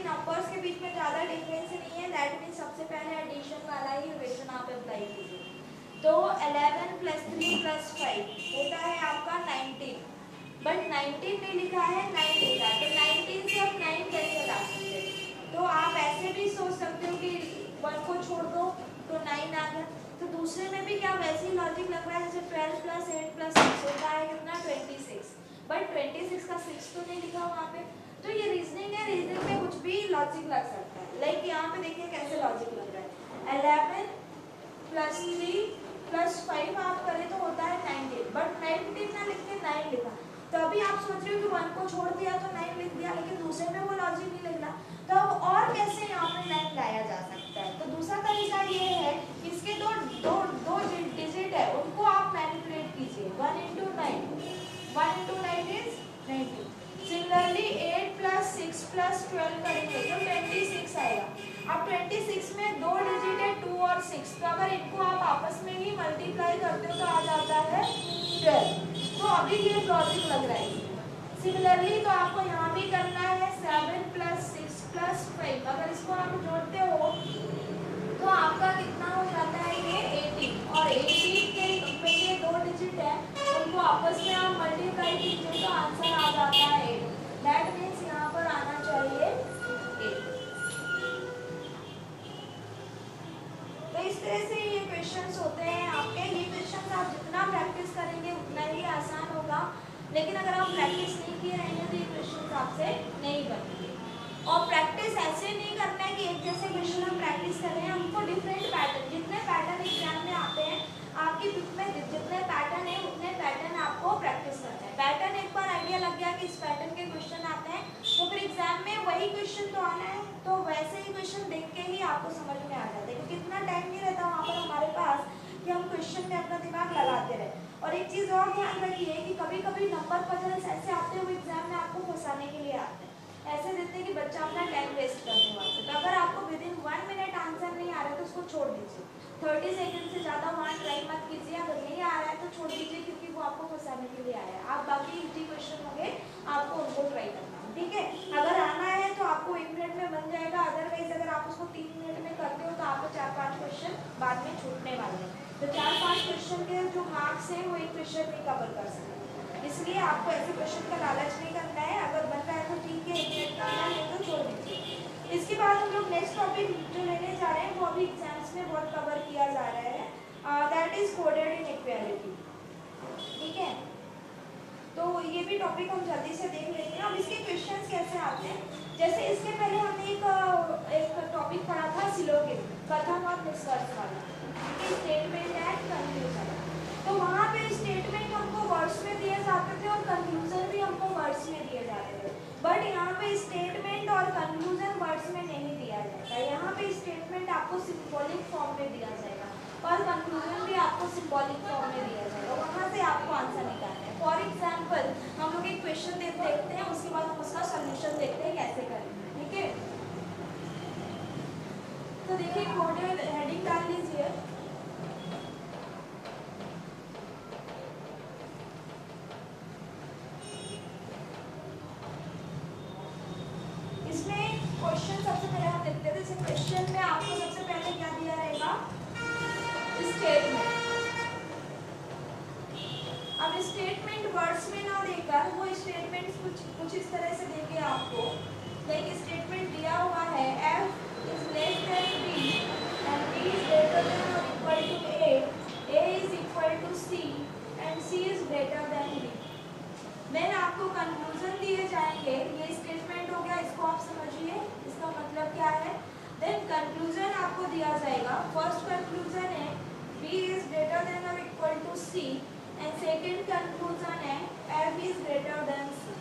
नंबर्स के बीच में ज़्यादा डिफरेंस नहीं है, दैट मीन्स सबसे पहले एडिशन वाला ही इक्वेशन आप अप्लाई कीजिए। तो 11 + 3 + 5 होता है आपका 19, बट 19 नहीं लिखा है, 9 लिखा है। तो 19 से आप 9 कैसे ला सकते हैं? तो आप ऐसे भी सोच सकते हो कि 1 को छोड़ दो तो 9 आ गया। तो दूसरे में भी क्या वैसे ही लॉजिक लग रहा है, जैसे 12 + 8 + 6 होता है कितना 26, बट 26 का 6 तो नहीं लिखा वहाँ पे। तो ये रीजनिंग है, रीजनिंग में कुछ भी लॉजिक लग सकता है। लाइक यहाँ पे देखिए कैसे लॉजिक लग रहा है, 11 + 3 + 5 आप करें तो होता है 19, बट 19 ना लिख के 9 लिखा। तो अभी आप सोच रहे हो कि 1 को छोड़ दिया तो 9 लिख दिया, लेकिन दूसरे में वो लॉजिक नहीं लग रहा। तो अब और कैसे यहाँ पे 9 लाया जा सकता है? तो दूसरा तरीका ये है कि इसके दो डिजिट है, उनको आप मैनिपुलेट कीजिए। 1 × 9, 1 × 9 is 19। सिमिलरली 8 + 6 + 12 करेंगे तो 26 आएगा। अब 26 में 2 डिजिट है 2 और 6, तो अगर इनको आप आपस में ही मल्टीप्लाई करते हो तो आ जाता है 12। तो अभी ये लॉजिक लग रहा है। सिमिलरली तो आपको यहाँ भी करना है 7 + 6 + 5, अगर इसको आप जोड़ते हो तो आपका कितना हो जाता है ये 18, और 18 के ये 2 डिजिट है उनको आपस में आप मल्टीप्लाई कीजिए तो आंसर आ जाता है 8। दैट मीन्स यहाँ पर आना चाहिए 8। तो इस तरह से ये क्वेश्चंस होते हैं आपके। ये क्वेश्चंस आप जितना प्रैक्टिस करेंगे उतना ही आसान होगा, लेकिन अगर आप प्रैक्टिस नहीं किए रहेंगे तो ये क्वेश्चंस आपसे नहीं बनेंगे। और प्रैक्टिस ऐसे नहीं करना है कि एक जैसे क्वेश्चन हम प्रैक्टिस कर रहे हैं, हमको डिफरेंट पैटर्न, जितने पैटर्न एग्जाम में आते हैं आपकी बुक में जितने पैटर्न है उतने पैटर्न आपको प्रैक्टिस करना है। पैटर्न एक बार आइडिया लग गया कि इस पैटर्न के क्वेश्चन आते हैं तो फिर एग्जाम में वही क्वेश्चन तो आना है, तो वैसे ही क्वेश्चन देख के ही आपको समझ में आ जाता है, क्योंकि इतना टाइम नहीं रहता वहाँ पर हमारे पास कि हम क्वेश्चन में अपना दिमाग लगाते रहे। और एक चीज़ और ध्यान रखिए कि कभी कभी नंबर पजल्स ऐसे आते हैं वो एग्जाम में आपको फंसाने के लिए आते हैं, ऐसे देते हैं कि बच्चा अपना टाइम वेस्ट करने वाला है। तो अगर आपको विदिन 1 मिनट आंसर नहीं आ रहा है तो उसको छोड़ दीजिए, 30 सेकंड से ज़्यादा वहाँ ट्राई मत कीजिए। अगर नहीं आ रहा है तो छोड़ दीजिए, क्योंकि वो आपको फंसाने के लिए आया है। आप बाकी इजी क्वेश्चन होंगे आपको उनको ट्राई करना, ठीक है। अगर आना है तो आप बाद में छूटने वाले हैं। तो 4-5 क्वेश्चन के जो मार्क्स हैं वो एक क्वेश्चन में कवर कर सकते, इसलिए आपको ऐसे क्वेश्चन का लालच नहीं करना है। अगर बन रहा है तो ठीक है, एक करना है तो छोड़ दीजिए। इसके बाद हम लोग नेक्स्ट टॉपिक जो लेने जा रहे हैं वो अभी एग्जाम्स में बहुत कवर किया जा रहा है, दैट इज कोडेड इनइक्वालिटी। ठीक है, तो ये भी टॉपिक हम जल्दी से देख लेते हैं। अब इसके क्वेश्चंस कैसे आते हैं, जैसे इसके पहले हमने एक टॉपिक पढ़ा था सिलोगिन, कथन और निष्कर्ष वाला, स्टेटमेंट एंड कंक्लूजन। तो वहाँ पे स्टेटमेंट हमको वर्ड्स में दिए जाते थे और कंक्लूजन भी हमको वर्ड्स में दिए जाते थे, बट यहाँ पे स्टेटमेंट और कंक्लूजन वर्ड्स में नहीं दिया जाएगा। यहाँ पे स्टेटमेंट आपको सिंबॉलिक फॉर्म में दिया जाएगा और कंक्लूजन भी आपको सिंबॉलिक फॉर्म में दिया जाएगा, वहाँ से आपको आंसर निकालना है। फॉर एग्जाम्पल हम लोग एक क्वेश्चन देखते हैं, उसके बाद हम उसका सोल्यूशन देखते हैं कैसे करेंगे। ठीक है, तो देखिए कोडेड हेडिंग डाल लीजिए। इसमें क्वेश्चन सबसे पहले हम देखते हैं। जैसे क्वेश्चन में आपको सबसे पहले क्या दिया रहेगा, स्टेटमेंट। अब स्टेटमेंट वर्ड्स में ना देकर वो स्टेटमेंट कुछ इस तरह से देंगे आपको। लाइक स्टेटमेंट दिया हुआ है f is less than b and b is greater than और equal to a is equal to c and c is greater than b। Then आपको कंक्लूजन दिए जाएंगे, ये स्टेटमेंट हो गया, इसको आप समझिए इसका मतलब क्या है। देन कंक्लूजन आपको दिया जाएगा, फर्स्ट कंक्लूजन है b इज ग्रेटर देन और equal to c and second conclusion है f is greater than c।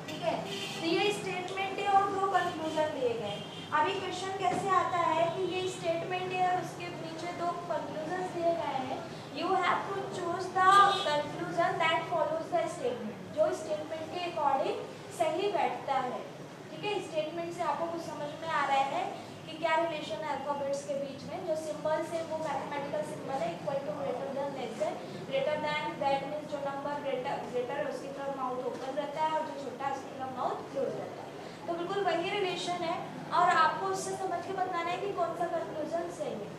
ठीक है, तो ये स्टेटमेंट है और दो कंक्लूजन दिए गए। अभी क्वेश्चन कैसे आता है कि ये स्टेटमेंट है और उसके नीचे दो कंक्लूजन दिए गए हैं, you have to choose the conclusion that follows the statement, जो स्टेटमेंट के अकॉर्डिंग सही बैठता है। ठीक है, स्टेटमेंट से आपको कुछ समझ में आ रहा है कि क्या रिलेशन है अल्फाबेट्स के बीच में। जो सिंबल्स है वो मैथमेटिकल सिंबल है, equal to greater than less than, greater than that means जो नंबर ग्रेटर उसकी तरफ माउथ ओपन रहता है और जो छोटा उसकी तरफ माउथ क्लोज रहता है। तो बिल्कुल वही रिलेशन है और आपको उससे समझ के बताना है कि कौन सा कंक्लूजन सही है।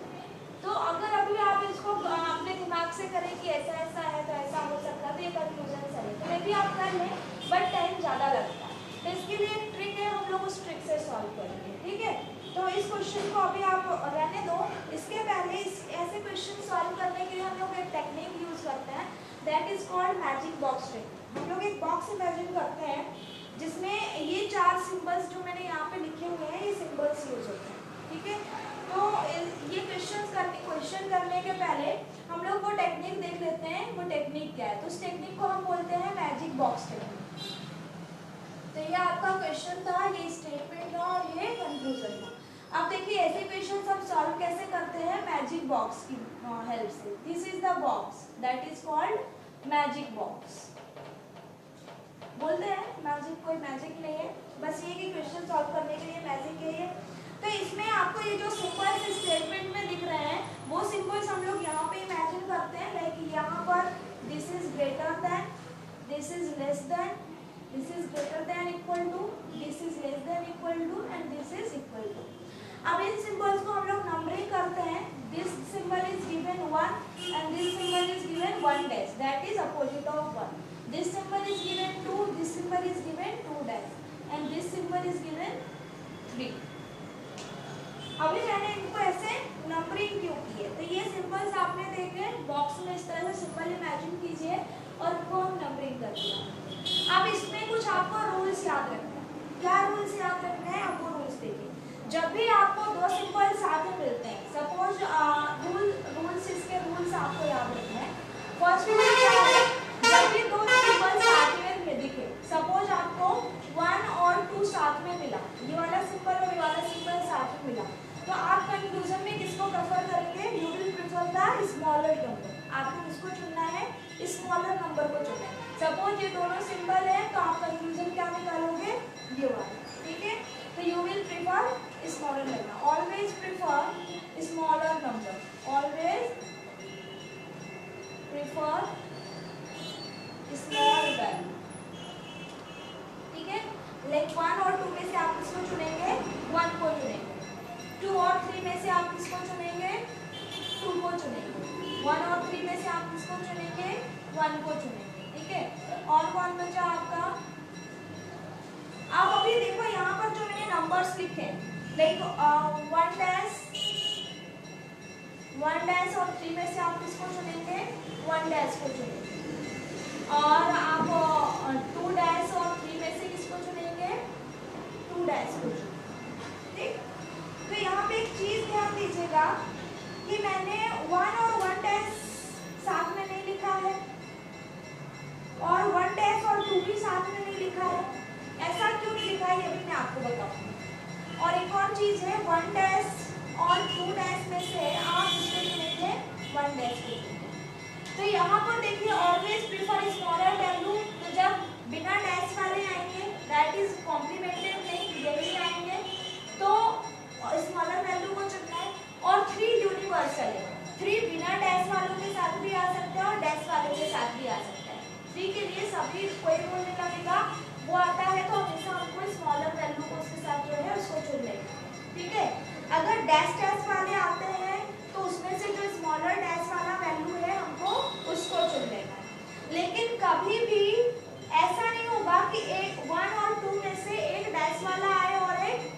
तो अगर अभी आप इसको अपने दिमाग से करें कि ऐसा ऐसा है तो ऐसा हो सकता है, तो ये कंक्लूजन सही है, तो ये भी आप कर लें, बट टाइम ज़्यादा लगता है। तो इसके लिए एक ट्रिक है, हम लोग उस ट्रिक से सॉल्व करेंगे। ठीक है, तो इस क्वेश्चन को अभी आप रहने दो। इसके पहले ऐसे क्वेश्चन सॉल्व करने के लिए हम लोग एक टेक्निक यूज करते हैं, that is called magic box trick. हम लोग एक बॉक्स इमेजिन करते हैं जिसमें ये 4 सिंबल्स जो मैंने यहाँ पे लिखे हुए हैं, ये सिंबल्स यूज होते हैं। ठीक है, तो ये क्वेश्चन करने के पहले हम लोग वो टेक्निक देख लेते हैं, वो टेक्निक क्या है। तो उस टेक्निक को हम बोलते हैं मैजिक बॉक्स टेक्निक। तो ये आपका क्वेश्चन था, ये स्टेटमेंट था और ये कंक्लूजन था। अब देखिए ऐसे क्वेश्चन हम सॉल्व कैसे करते हैं, मैजिक बॉक्स की हेल्प से। This is the box that is called magic box. बोलते हैं मैजिक, कोई मैजिक नहीं है, बस ये कि क्वेश्चन सॉल्व करने के लिए मैजिक है ये। तो इसमें आपको ये जो सिंबल्स स्टेटमेंट में दिख रहे हैं वो सिंबल्स हम लोग यहाँ पे इमेजिन करते हैं। लाइक यहाँ पर this is greater than, this is less than, this is greater than equal to, this is less than equal to and this is equal to. अब इन सिंबल्स को हम लोग नंबरिंग करते हैं। दिस सिंबल इज गिवन 1 एंड this symbol is given 1 dash, that is opposite of 1। This symbol is given 2, this symbol is given 2 dash and this symbol is given 3। अभी मैंने इनको ऐसे नंबरिंग क्यों की है, तो ये सिंबल्स आपने देखे बॉक्स में, इस तरह से सिंबल इमेजिन कीजिए और उनको हम नंबरिंग कर दिया। अब इसमें कुछ आपको रूल्स याद रखना है। क्या रूल्स याद रखना है, आपको रूल्स देखिए। जब भी आपको दो सिंबल साथ में मिलते हैं, सपोज रूल्स इसके रूल्स आपको याद रखना है। फर्स्ट रूल क्या है, जब भी दो सिंबल साथ में दिखे, सपोज आपको 1 और 2 साथ में मिला, ये वाला सिंबल और ये वाला सिंबल साथ में मिला, तो आप कंक्लूजन में किसको प्रेफर करेंगे, you will prefer the smaller number. आपको किसको चुनना है, स्मॉलर नंबर को चुनना है। सपोज ये दोनों सिंबल है तो आप कंक्लूजन क्या निकालोगे, ये वाला। ठीक है, तो you will prefer smaller number, always prefer smaller number, always prefer small value. ठीक है, लाइक 1 और 2 में से आप किसको चुनेंगे, 1 को चुनेंगे। 2 और 3 में से आप किसको चुनेंगे, 1 और 3 में से आप किसको चुनेंगे? 1 को चुनेंगे, ठीक है। और कौन बचा आपका? आप अभी देखो यहाँ पर जो मैंने नंबर्स लिखे, लाइक 1 डैश और 3 में से आप किसको चुनेंगे? 1 डैश को चुनेंगे। और आप 2 डैश और 3 में से किसको चुनेंगे? 2 डैश को चुनेंगे, ठीक। तो यहाँ पे एक चीज ध्यान दीजिएगा कि मैंने 1 और 1 डैश साथ में नहीं लिखा है और 1 डैश और 2 भी साथ में नहीं लिखा है। ऐसा क्यों नहीं लिखा है ये भी मैं आपको बताऊंगी। और एक और चीज है, 1 डैश और 2 डैश में से आप किसको चुनेंगे? 1 डैश को चुनेंगे। तो यहाँ पर देखिए ऑलवेज प्रीफर स्मॉलर वैल्यू। तो जब बिना डैश वाले आएंगे, दैट इज कॉम्प्लीमेंटेड नहीं, यही आएंगे, तो स्मॉलर वैल्यू को चुनना है। और 3 यूनिवर्सल है, 3 बिना डैश वालों के साथ भी आ सकते हैं और डैश वालों के साथ भी आ सकता है। 3 के लिए सभी कोई रूल नहीं लगेगा, वो आता है तो हमेशा हमको स्मॉलर वैल्यू को उसके साथ जो है उसको चुन लेंगे, ठीक है। अगर डैश वाले आते हैं तो उसमें से जो स्मॉलर डैश वाला वैल्यू है हमको उसको चुन लेना है। लेकिन कभी भी ऐसा नहीं होगा कि एक 1 और 2 में से एक डैश वाला आए और एक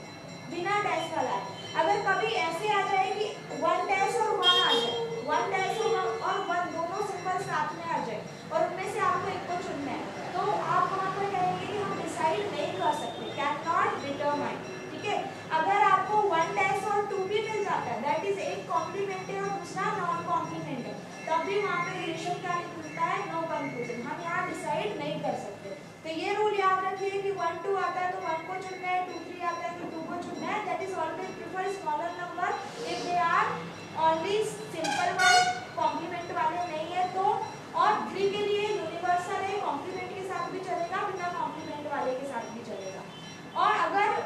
बिना डैश वाला आए। अगर कभी ऐसे आ जाए कि 1 डैश और 1 आ जाए, 1 डैश और 1 दोनों सिंबल साथ में आ जाए और उनमें से आपको एक को चुनना है, तो आप वहाँ पर कहेंगे कि हम डिसाइड नहीं कर सकते, कैन नॉट डिटरमाइन, ठीक है। अगर आपको 1 डैश और 2 भी मिल जाता है, दैट इज एक कॉम्प्लीमेंटेड और दूसरा नॉन कॉम्प्लीमेंटेड, तब भी वहाँ पे रिलेशन क्या निकलता है? No conclusion. हम यहाँ डिसाइड नहीं कर सकते। तो ये रूल याद रखिए कि 1 2 आता है तो 1 को चुनना है, 2 3 आता है तो 2 को चुनना है। That is always prefer smaller number if they are only simple one, complement वाले नहीं है तो। और 3 के लिए यूनिवर्सल है, कॉम्प्लीमेंट के साथ भी चलेगा, बिना कॉम्प्लीमेंट वाले के साथ भी चलेगा। और अगर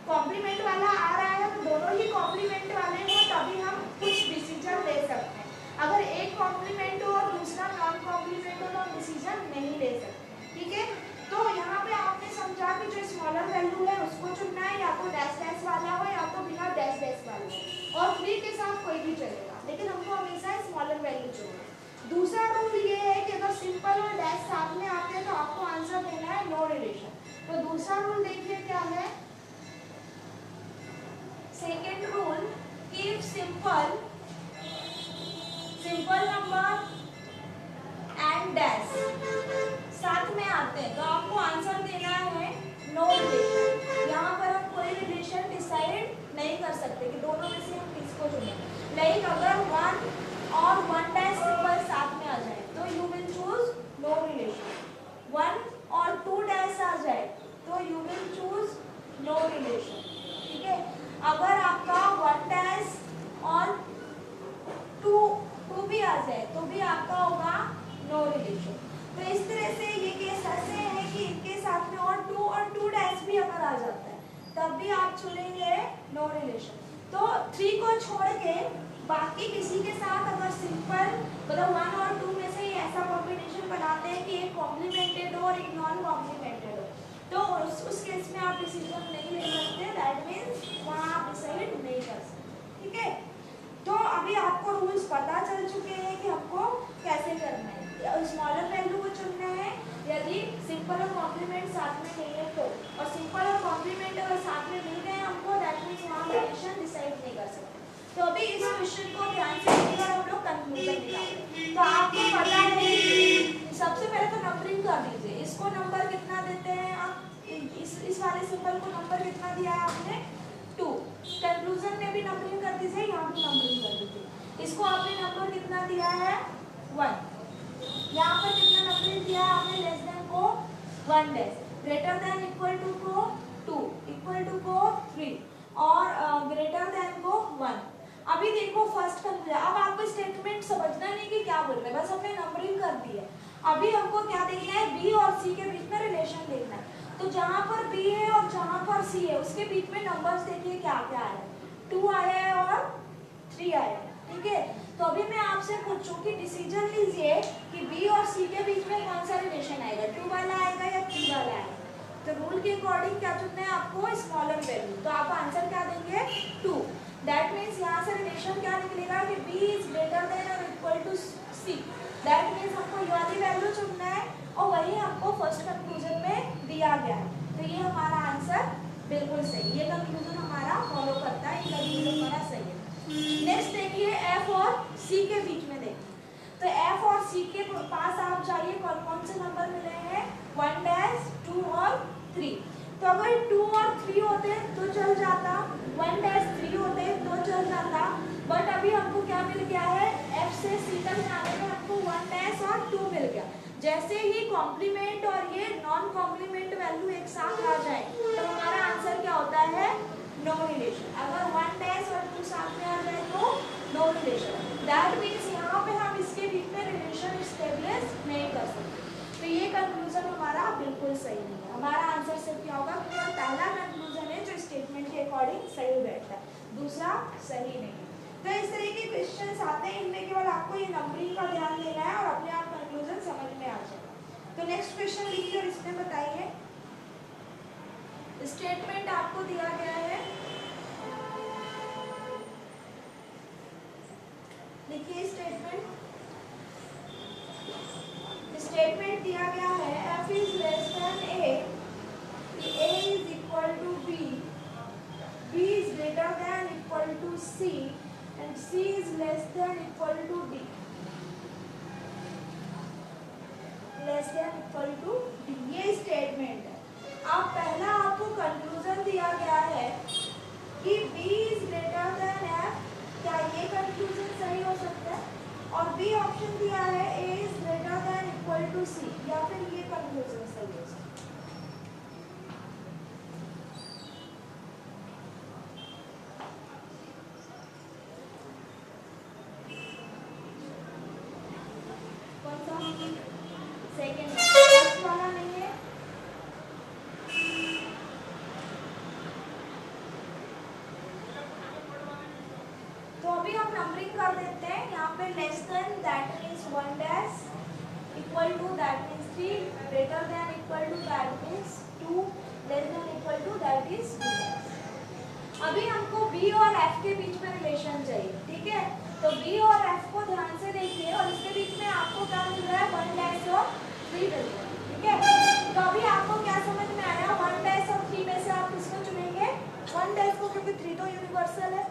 कॉम्प्लीमेंट वाला आ रहा है तो दोनों ही कॉम्प्लीमेंट वाले हो तभी हम कुछ डिसीजन ले सकते हैं। अगर एक कॉम्प्लीमेंट हो और दूसरा नॉन कॉम्प्लीमेंट हो तो हम डिसीजन नहीं ले सकते, ठीक है। तो यहाँ पे आपने समझा कि जो स्मॉलर वैल्यू है उसको चुनना है, या तो डैश डैश वाला हो या तो बिना डैश डैश वाला हो, और 3 के साथ कोई भी चलेगा, लेकिन हमको हमेशा स्मॉलर वैल्यू चुनना है। दूसरा रूल ये है कि अगर सिंपल और डैश साथ में आते हैं तो आपको आंसर देना है नो रिलेशन। तो दूसरा रूल देखिए क्या है। Second rule, keep simple number and dash साथ में आते हैं तो आपको आंसर देना है नो रिलेशन। यहाँ पर हम कोई रिलेशन डिसाइड नहीं कर सकते कि दोनों में से हम किसको चुनें। लाइक अगर 1 और 1 डैश सिंबल साथ में आ जाए तो you will choose no relation. 1 और 2 डैश आ जाए तो you will choose no relation, ठीक है। अगर आपका 1 डैश और 2 भी आ जाए तो भी आपका होगा नो रिलेशन। तो इस तरह से ये केस ऐसे है कि इनके साथ में और 2 डैश भी अगर आ जाता है तब भी आप चुनेंगे नो रिलेशन। तो 3 को छोड़ के बाकी किसी के साथ अगर सिंपल मतलब 1 और 2 में से ऐसा कॉम्बिनेशन बनाते हैं कि एक कॉम्प्लीमेंटेड हो और एक नॉन कॉम्प्लीमेंटेड हो, तो उस केस में आप डिसीजन नहीं ले सकते, दैट मीन्स वहाँ आप डिसाइड नहीं कर सकते, ठीक है। तो अभी आपको रूल्स पता चल चुके हैं कि हमको कैसे करना है। स्मॉलर वैल्यू को चुनना है यदि सिंपल और कॉम्प्लीमेंट साथ में नहीं है तो, और सिंपल और कॉम्प्लीमेंट अगर साथ में मिल गए हमको, दैट मीन्स वहाँ रिलेशन डिसाइड नहीं कर सकते। तो अभी इस क्वेश्चन को ध्यान से देखिएगा, हम लोग कंक्लूजन निकालेंगे। तो आपको पता है कि सबसे पहले तो नंबरिंग कर दीजिए। इसको नंबर कितना देते हैं आप? इस वाले सिंबल को नंबर कितना दिया है आपने? 2। कंक्लूजन में भी नंबरिंग कर दीजिए, यहाँ भी नंबरिंग कर दीजिए। इसको आपने नंबर कितना दिया है? 1। यहाँ पर कितना नंबरिंग दिया है आपने? लेस देन को 1 dash, greater than equal to को 2, इक्वल टू को 3 और ग्रेटर देन को 1। अभी देखो फर्स्ट कंक्लूजन। अब आपको स्टेटमेंट समझना नहीं कि क्या बोल रहे हैं, बस हमने नंबरिंग कर दी है। अभी हमको क्या देखना है? बी और सी के बीच में रिलेशन देखना है। तो जहाँ पर बी है और जहाँ पर सी है उसके बीच में नंबर्स देखिए क्या क्या आया है। 2 आया है और 3 आया है, ठीक है। तो अभी मैं आपसे पूछूं कि डिसीजन लीजिए कि बी और सी के बीच में कौन सा रिलेशन आएगा, 2 वाला आएगा या 3 वाला आएगा। तो रूल के अकॉर्डिंग क्या चुनना है आपको? Smaller value. तो आप आंसर क्या देंगे? 2। दैट मीन्स यहाँ से रिलेशन क्या निकलेगा कि B इज ग्रेटर देन और equal to C। That means हमको ये वाली वैल्यू चुनना है और वही हमको फर्स्ट कंक्लूजन में दिया गया है। तो ये हमारा आंसर बिल्कुल सही, ये कंक्लूजन हमारा फॉलो करता है, ये कंक्लूजन हमारा सही है। नेक्स्ट देखिए F और C के बीच में देखिए, तो F और C के पास आप जाइए, कौन कौन से नंबर मिले हैं 1 2 और 3। तो अगर 2 और 3 होते तो चल जाता, 1 3 होते तो चल जाता, बट अभी हमको क्या मिल गया है F से C तक जाने में हमको 1 और 2 मिल गया। जैसे ही कॉम्प्लीमेंट और ये नॉन कॉम्प्लीमेंट वैल्यू एक साथ आ जाए तो हमारा आंसर क्या होता है नो रिलेशन। अगर 1 और 2 साथ में आ जाए तो नो रिलेशन। दैट मीन्स यहाँ पे हम इसके बीच में रिलेशन स्टेब्लिश नहीं कर सकते। तो ये कंक्लूजन हमारा बिल्कुल सही नहीं है। हमारा आंसर सिर्फ क्या होगा, केवल पहला कंक्लूजन है जो स्टेटमेंट के अकॉर्डिंग सही बैठता है, दूसरा सही नहीं है। तो इस तरह के क्वेश्चंस आते हैं, इनमें केवल आपको ये नंबरिंग का ध्यान देना है और अपने आप कंक्लूजन समझ में आ जाएगा। तो नेक्स्ट क्वेश्चन लिखिए और इसमें बताइए, स्टेटमेंट आपको दिया गया है, लिखिए स्टेटमेंट। स्टेटमेंट दिया गया है F is less than A, A is equal to B, B is greater than equal to C and C is less than equal to D, less than equal to D। ये statement है। अब पहला आपको conclusion दिया गया है कि B is greater than F, क्या ये कंक्लूजन सही हो सकता है? और B ऑप्शन दिया है A is greater than equal to C, या फिर ये कंक्लूजन सही हो सकता है? सेकेंड फर्स्ट वाला नहीं है। तो अभी हम नंबरिंग कर देते हैं। यहाँ पे less than that means 1 equal to that means 3, greater than equal to that means 2, less than equal to that is 2। अभी हमको B और F के बीच में रिलेशन चाहिए, ठीक है? तो B और F को ध्यान से देखिए और इसके बीच में आपको क्या मिल रहा है 1 और 3 मिल रहा है, ठीक है? तो अभी आपको क्या समझ में आया, 1 और 3 में से आप किसको चुनेंगे 1 को, क्योंकि 3 तो यूनिवर्सल है।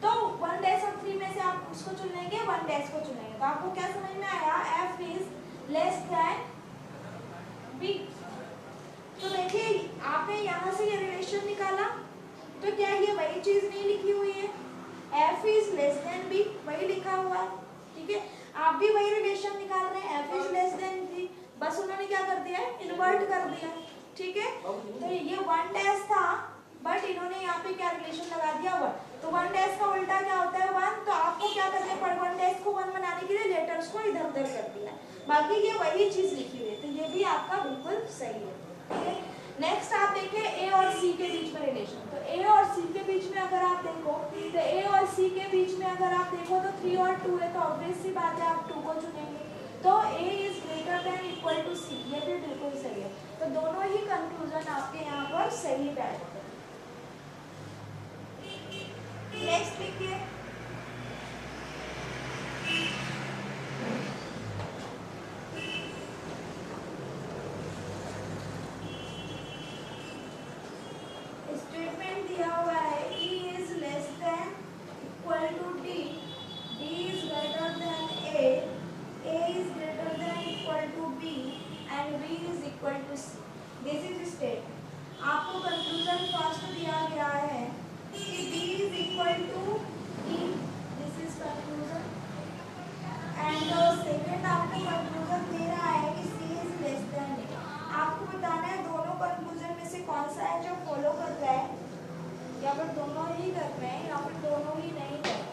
तो 1 और 3 में से आप उसको चुन लेंगे, 1 को चुनेंगे। तो आपको क्या समझ में आया, F is less than B। तो देखिए आपने यहाँ से ये रिलेशन निकाला, तो क्या ये वही चीज नहीं लिखी हुई है, F is less than B वही लिखा हुआ है, ठीक है? आप भी वही रिलेशन निकाल रहे हैं, F is less than B, बस उन्होंने क्या कर दिया है इन्वर्ट कर दिया, ठीक है? तो ये 1 था, बट इन्होंने यहाँ पे क्या रिलेशन लगा दिया 1। तो 1 का उल्टा क्या होता है 1, तो आपको क्या करना पड़ेगा 1 को 1 बनाने के लिए लेटर्स को इधर उधर कर दिया है, बाकी ये वही चीज लिखी हुई है। तो ये भी आपका बिल्कुल सही है, ठीक है? नेक्स्ट आप देखिए A और C के बीच में रिलेशन। तो A और C के बीच में अगर आप देखो, तो A और C के बीच में अगर आप देखो तो 3 और 2 है, तो ऑब्वियस सी बात है आप 2 को चुनेंगे। तो A is greater than equal to C, ये भी बिल्कुल सही है। तो दोनों ही कंक्लूजन आपके यहाँ पर सही बैठते हैं। नेक्स्ट देखिए, स्टेटमेंट दिया हुआ है E is less than equal to D, D is greater than A, A is greater than equal to B and B is equal to C। This is statement. आपको कंक्लूजन फर्स्ट दिया गया है कि B is equal to E, this is conclusion, and second आपको conclusion दे रहा है कि C is less than A। आपको बताना है दोनों कंक्लूजन में से कौन सा है जो फॉलो कर रहा है, या फिर दोनों ही कर रहे हैं, या फिर दोनों ही नहीं कर रहे हैं।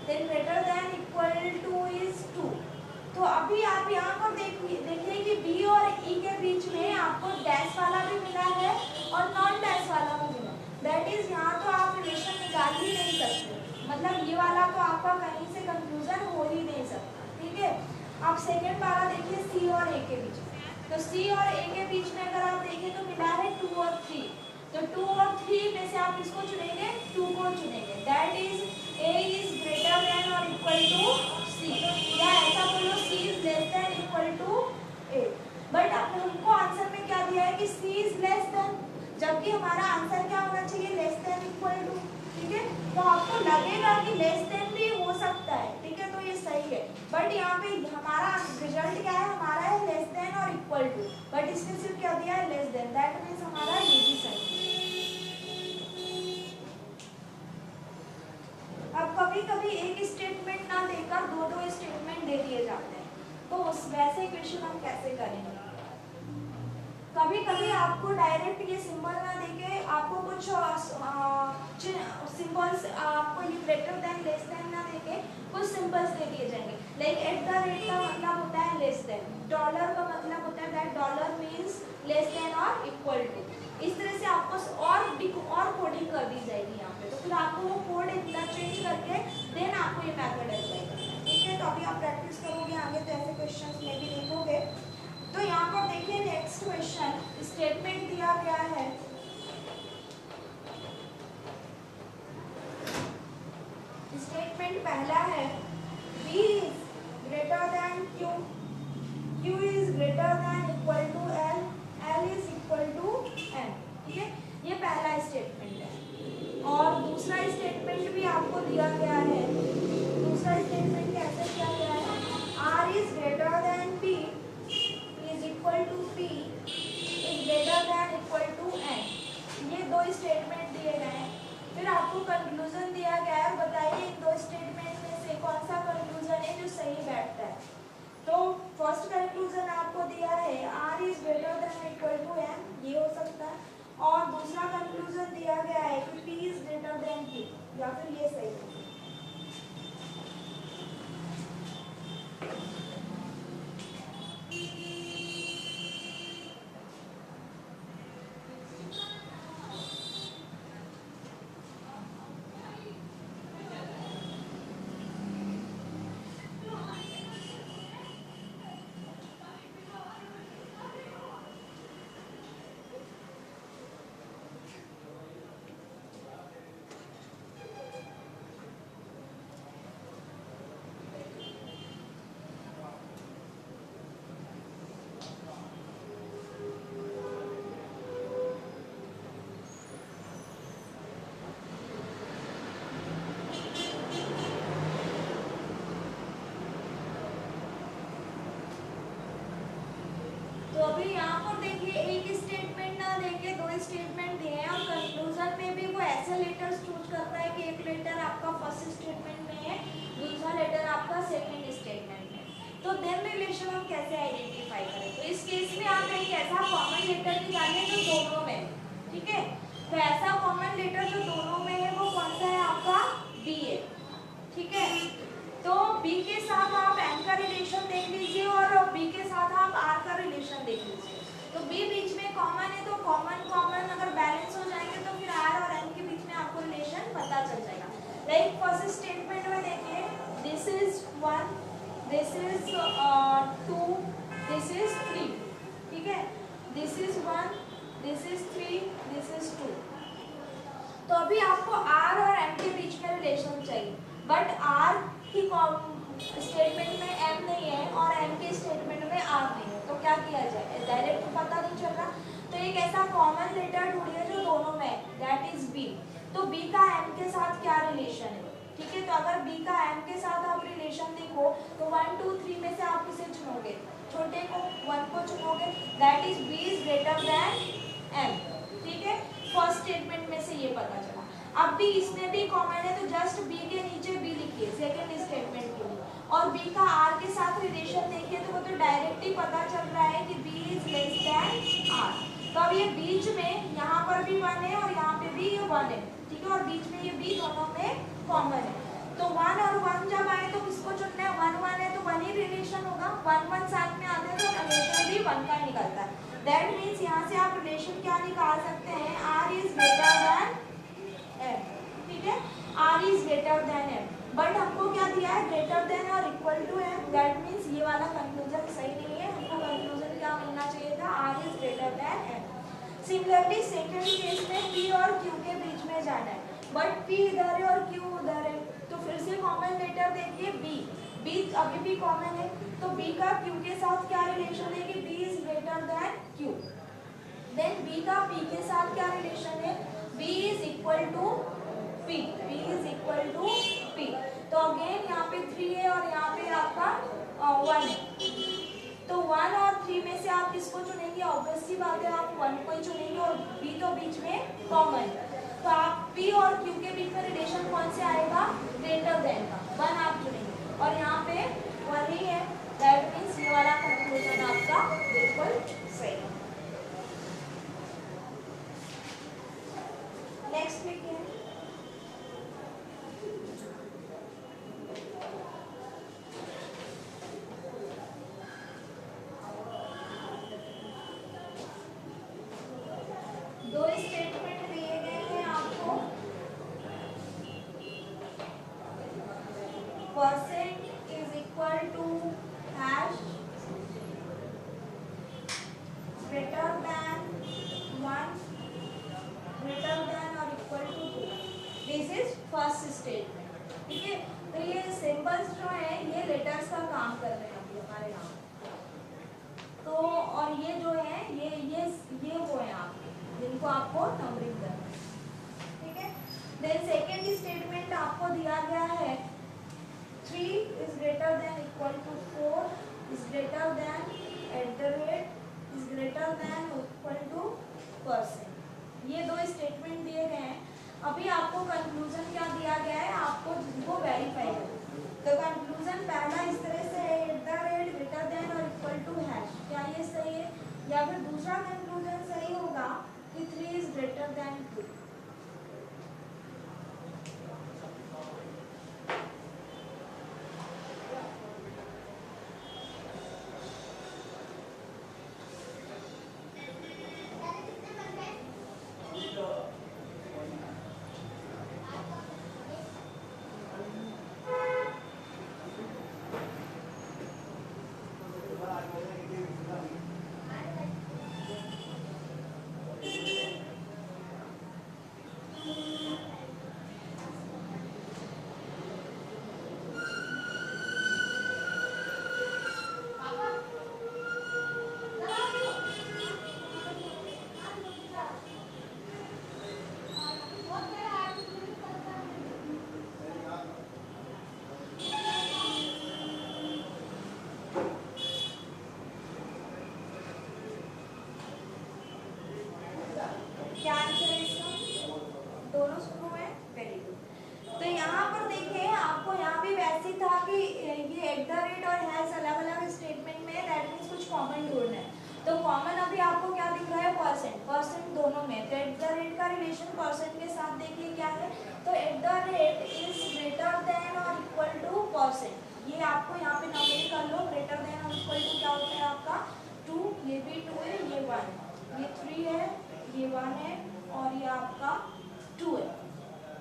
Then greater than equal two is 2। तो अभी आप यहाँ पर देखिए कि बी और ई के बीच में आपको डैश वाला भी मिला है और नॉन डैश वाला भी मिला। दैट इज यहाँ तो आप रिलेशन निकाल ही नहीं सकते, मतलब ये वाला तो आपका कहीं से कंक्लूजन हो ही नहीं सकता, ठीक है। आप सेकेंड वाला देखिए सी और ए के बीच में, तो सी और ए के बीच में अगर आप देखें तो मिला है 2 और 3, तो 2 और 3 में से आप इसको चुनेंगे, 2 को चुनेंगे। That is a is greater than और इक्वल टू सी, या ऐसा बोलो c is less than equal to a. But अब हमको आंसर में क्या दिया है कि सी इज लेस देन, जबकि हमारा आंसर क्या होना चाहिए, लेस देन इक्वल टू, ठीक है। तो आपको लगेगा कि लेस देन भी हो सकता है, ठीक है, तो ये सही है। बट यहाँ पे हमारा रिजल्ट क्या है, हमारा है लेस देन और इक्वल टू, बट इसने सिर्फ क्या दिया है, लेस देन। दैट मीन्स हमारा ये भी सही है। अब कभी कभी एक स्टेटमेंट ना देकर दो स्टेटमेंट दे दिए जाते हैं, तो उस वैसे क्वेश्चन हम कैसे करेंगे। कभी कभी आपको डायरेक्ट ये सिंबल ना देके आपको कुछ सिंबल्स, आपको ये ग्रेटर देन लेस देन ना देके कुछ सिंबल्स दे दिए जाएंगे। लाइक एट द रेट का मतलब होता है लेस देन, डॉलर का मतलब होता है that dollar means less than और इक्वल टू। इस तरह से आपको और कोडिंग कर दी जाएगी यहाँ पे, तो फिर आपको वो कोड इंटरचेंज करके देन आपको ये मेथड अप्लाई करना है, ठीक है। तो अभी आप प्रैक्टिस करोगे आगे तो ऐसे क्वेश्चंस में भी देखोगे। तो यहाँ पर देखिए नेक्स्ट क्वेश्चन स्टेटमेंट दिया गया है, स्टेटमेंट पहला है B is greater than Q, Q is greater than equal to L, L is equal to M, ठीक है। ये पहला स्टेटमेंट है। और दूसरा स्टेटमेंट भी आपको दिया गया है। दूसरा स्टेटमेंट कैसे दिया गया है, R is greater than P is equal to P is greater than equal to N। ये दो स्टेटमेंट दिए गए हैं। फिर आपको कंक्लूजन दिया गया है, बताइए इन दो स्टेटमेंट में से कौन सा कंक्लूजन है जो सही बैठता है। तो फर्स्ट कंक्लूजन आपको दिया है R is greater than equal to M, ये हो सकता है। और दूसरा कंक्लूजन दिया गया है कि P is greater than Q, या फिर ये सही है। तो अभी यहाँ पर देखिए एक स्टेटमेंट ना देके दो स्टेटमेंट दिए हैं, और कंक्लूजन में भी वो ऐसे लेटर्स चूज करता है कि एक लेटर आपका फर्स्ट स्टेटमेंट में है, दूसरा लेटर आपका सेकंड स्टेटमेंट में। तो देन रिलेशन हम कैसे आइडेंटिफाई करें, तो इस केस में आप एक ऐसा कॉमन लेटर निकालें जो दोनों में, ठीक है। तो ऐसा कॉमन लेटर जो दोनों में है वो कौन सा है, आपका बी है, ठीक है। तो बी के साथ आप एम का रिलेशन देख लीजिए और बी के साथ आप आर का रिलेशन देख लीजिए। तो बी बीच में कॉमन है, तो कॉमन कॉमन अगर बैलेंस हो जाएंगे तो फिर आर और एम के बीच में आपको रिलेशन पता चल जाएगा। लाइक फर्स्ट स्टेटमेंट में देखिए this is 1, this is 2, this is 3, ठीक है। This is 1, this is 3, this is 2। तो अभी आपको आर और एम के बीच में रिलेशन चाहिए, बट आर की स्टेटमेंट में एम नहीं है और एम के स्टेटमेंट में आर नहीं है, तो क्या किया जाए, डायरेक्ट पता नहीं चल रहा। तो एक ऐसा कॉमन लेटर ढूंढिए जो दोनों में है, दैट इज बी। तो बी का एम के साथ क्या रिलेशन है, ठीक है। तो अगर बी का एम के साथ आप रिलेशन देखो तो 1, 2, 3 में से आप किसे चुनोगे, छोटे को 1 को चुनोगे, that is b is greater than m, ठीक है। फर्स्ट स्टेटमेंट में से ये पता चला। अब भी इसमें भी कॉमन है तो जस्ट बी के नीचे बी लिखिए सेकंड स्टेटमेंट के लिए, और बी का आर के साथ रिलेशन देखिए तो वो तो डायरेक्ट ही पता चल रहा है कि B is less than R. तो अब ये बीच में यहाँ पर भी 1 है और यहाँ पे भी ये 1 है, ठीक है, और बीच में ये बी दोनों में कॉमन है। तो 1 और 1 जब आए तो किसको चुनना है, 1 1 है तो 1 ही रिलेशन होगा, 1 1 साथ में आते हैं तो रिलेशन भी 1 का निकलता है। दैट मीन्स यहाँ से आप रिलेशन क्या निकाल सकते हैं, R is greater than M, ठीक है, R is greater than M, but हमको क्या दिया है, ग्रेटर देन और equal to M, that means ये वाला कंक्लूजन सही नहीं है, हमको कंक्लूजन क्या मिलना चाहिए था, R is greater than M। Similarly second case में P और Q के बीच में जाना है, बट P इधर है और Q उधर है, तो फिर से कॉमन लेटर देखिए B अभी भी कॉमन है, तो B का Q के साथ क्या रिलेशन है कि B is greater than Q, then B का P के साथ क्या रिलेशन है, B is equal to P, B is equal to P, तो अगेन यहाँ पे 3 है और यहाँ पे आपका 1 है, तो 1 और 3 में से आप किसको चुनेंगे, ऑब्वियसली बात है आप 1 को ही चुनेंगे और B तो बीच में कॉमन है, तो आप P और Q के बीच में रिलेशन कौन से आएगा, ग्रेटर देन का 1 आप चुनेंगे और यहाँ पे 1 ही है, दैट मीन्स ये वाला कंक्लूजन आपका बिल्कुल सही है। नेक्स्ट लिखिए, दो स्टेटमेंट दिए गए हैं आपको, percent is equal to hash greater than 1 greater than और equal to 2, this is first statement, ठीक है, तो ये सिंबल्स जो है ये लेटर्स का काम कर रहे हैं अभी हमारे यहाँ, तो और ये जो है ये वो है आपके जिनको आपको नंबरिंग करना है, ठीक है। देन सेकेंड स्टेटमेंट आपको दिया गया है 3 is greater than equal to 4 is greater than @ is greater than equal to %, ये दो स्टेटमेंट दिए गए हैं। अभी आपको कंक्लूजन क्या दिया गया है, आपको जिनको वेरीफाई करना, तो कंक्लूजन पहला इस तरह से है @ ग्रेटर देन और इक्वल टू हैश, क्या ये सही है, या फिर दूसरा कंक्लूजन सही होगा कि 3 इज ग्रेटर देन 2, क्या आंसर है इसका, दोनों शुरू है, वेरी गुड। तो यहाँ पर देखिए आपको यहाँ भी वैसे ही था कि ये @ और हैश अलग अलग स्टेटमेंट में, दैट मीन्स कुछ कॉमन ढूंढना है, तो कॉमन अभी आपको क्या दिख रहा है, परसेंट दोनों में, तो @ का रिलेशन परसेंट के साथ देखिए क्या है, तो @ इज ग्रेटर देन और इक्वल टू %, ये आपको यहाँ पे नंबरिंग कर लो, ग्रेटर देन और इक्वल टू क्या होता है आपका 2, ये भी 2 है, ये 1 है, ये 3 है, ये 1 है और ये आपका 2 है,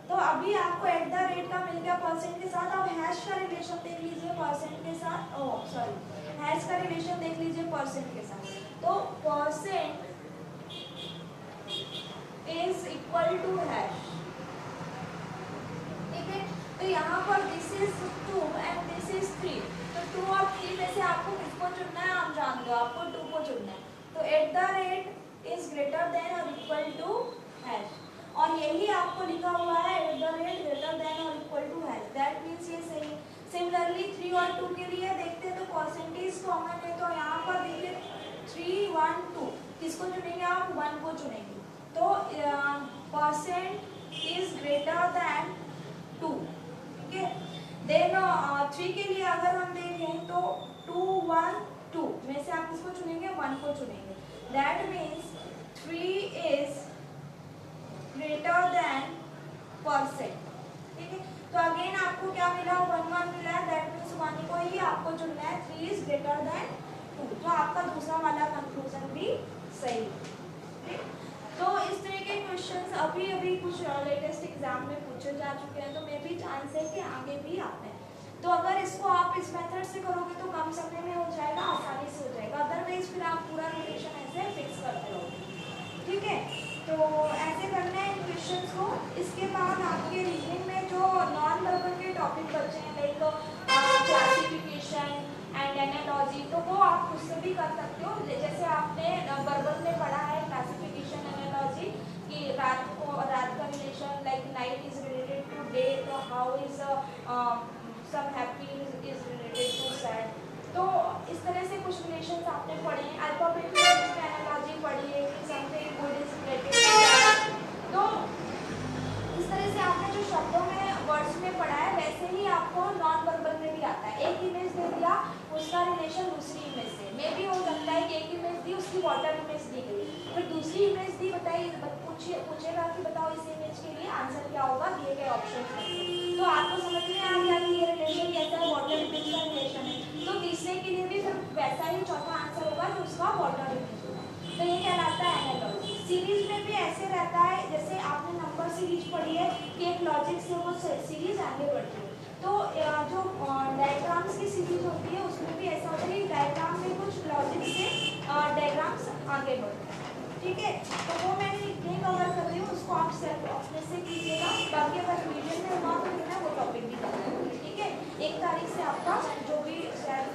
तो अभी आपको @ का मिल गया परसेंट के साथ, अब हैश का रिलेशन देख लीजिए परसेंट के साथ, हैश का रिलेशन देख लीजिए परसेंट के साथ, तो percent is equal to hash, ठीक है, तो यहाँ पर this is 2 and this is 3, तो 2 और 3 में से आपको किसको चुनना है, आप जान दो, आपको 2 को चुनना है, तो @ इज ग्रेटर देन और इक्वल टू हैश, और यही आपको लिखा हुआ है @ ग्रेटर देन और equal to hash, that means ये सही है। सिमिलरली 3 और 2 के लिए देखते हैं, तो परसेंटेज कॉमन है, तो यहाँ पर देखिए 3 1 2, किसको चुनेंगे आप, 1 को चुनेंगे, तो परसेंट इज ग्रेटर देन 2, ठीक है। देन 3 के लिए अगर हम देखें तो 2 1 2 में से आप किसको चुनेंगे, 1 को चुनेंगे, that means 3 is greater than %, ठीक है। तो अगेन आपको क्या मिला, 1 1 मिला है, दैट मीन्स 1 को ही आपको चुनना है, 3 इज ग्रेटर देन 2। तो आपका दूसरा वाला कंक्लूजन भी सही है। तो इस तरह के क्वेश्चंस अभी अभी कुछ लेटेस्ट एग्जाम में पूछे जा चुके हैं, तो मे भी चांस है कि आगे भी आते हैं। तो अगर इसको आप इस मेथड से करोगे तो कम समय में हो जाएगा, आसानी से हो जाएगा, अदरवाइज फिर आप पूरा रिलेशन ऐसे फिक्स करते रहोगे। ठीक है, तो ऐसे करना है इन क्वेश्चंस को। इसके बाद आपके रीजनिंग में जो नॉन वर्बल के टॉपिक बचे हैं, लाइक क्लासिफिकेशन एंड एनालॉजी, तो वो आप खुद से भी कर सकते हो। जैसे आपने वर्बल में पढ़ा है क्लासिफिकेशन एनालॉजी कि रात का relation, like night is related to day, तो how is some happy is related to sad. तो इस तरह से कुछ रिलेशंस आपने पढ़े हैं। अल्फाबेट में एनालॉजी पढ़ी है कि something good is related to bad. तो इस तरह से आपने जो शब्दों में वर्ड्स में पढ़ा है, वैसे ही आपको नॉन वर्बल में भी आता है। एक इमेज दे दिया, उसका रिलेशन दूसरी इमेज से, मे भी हो सकता है कि एक इमेज दी, उसकी वाटर इमेज दी गई, फिर दूसरी इमेज दी, बताइए पूछेगा कि बताओ इस इमेज के लिए आंसर क्या होगा दिए गए ऑप्शन में से। तो आपको समझ में आ गया कि ये रिलेशन कैसा है, वाटर इमेज का रिलेशन है। तो तीसरे के लिए भी फिर वैसा ही चौथा आंसर होगा जो उसका वाटर इमेज होगा। तो ये कहलाता है एनालॉजी। सीरीज में भी ऐसे रहता है, जैसे आपने नंबर सीरीज पढ़ी है कि एक लॉजिक से वो सीरीज आगे बढ़ती है। तो जो डायग्राम्स की सीरीज होती है उसमें भी ऐसा होता है कि डायग्राम में कुछ लॉजिक से डायग्राम्स आगे बढ़ते हैं। ठीक है, तो वो मैं नहीं कवर कर रही हूँ, उसको आप सेल्फ अपने से कीजिएगा। बाकी अगर वीडियो में हुआ तो है वो टॉपिक भी करना है। ठीक है, 1 तारीख से आपका जो भी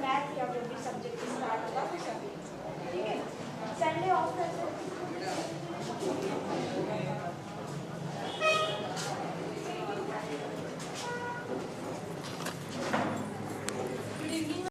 मैथ या जो भी सब्जेक्ट स्टार्ट होगा तो सभी। ठीक है, संडे ऑफ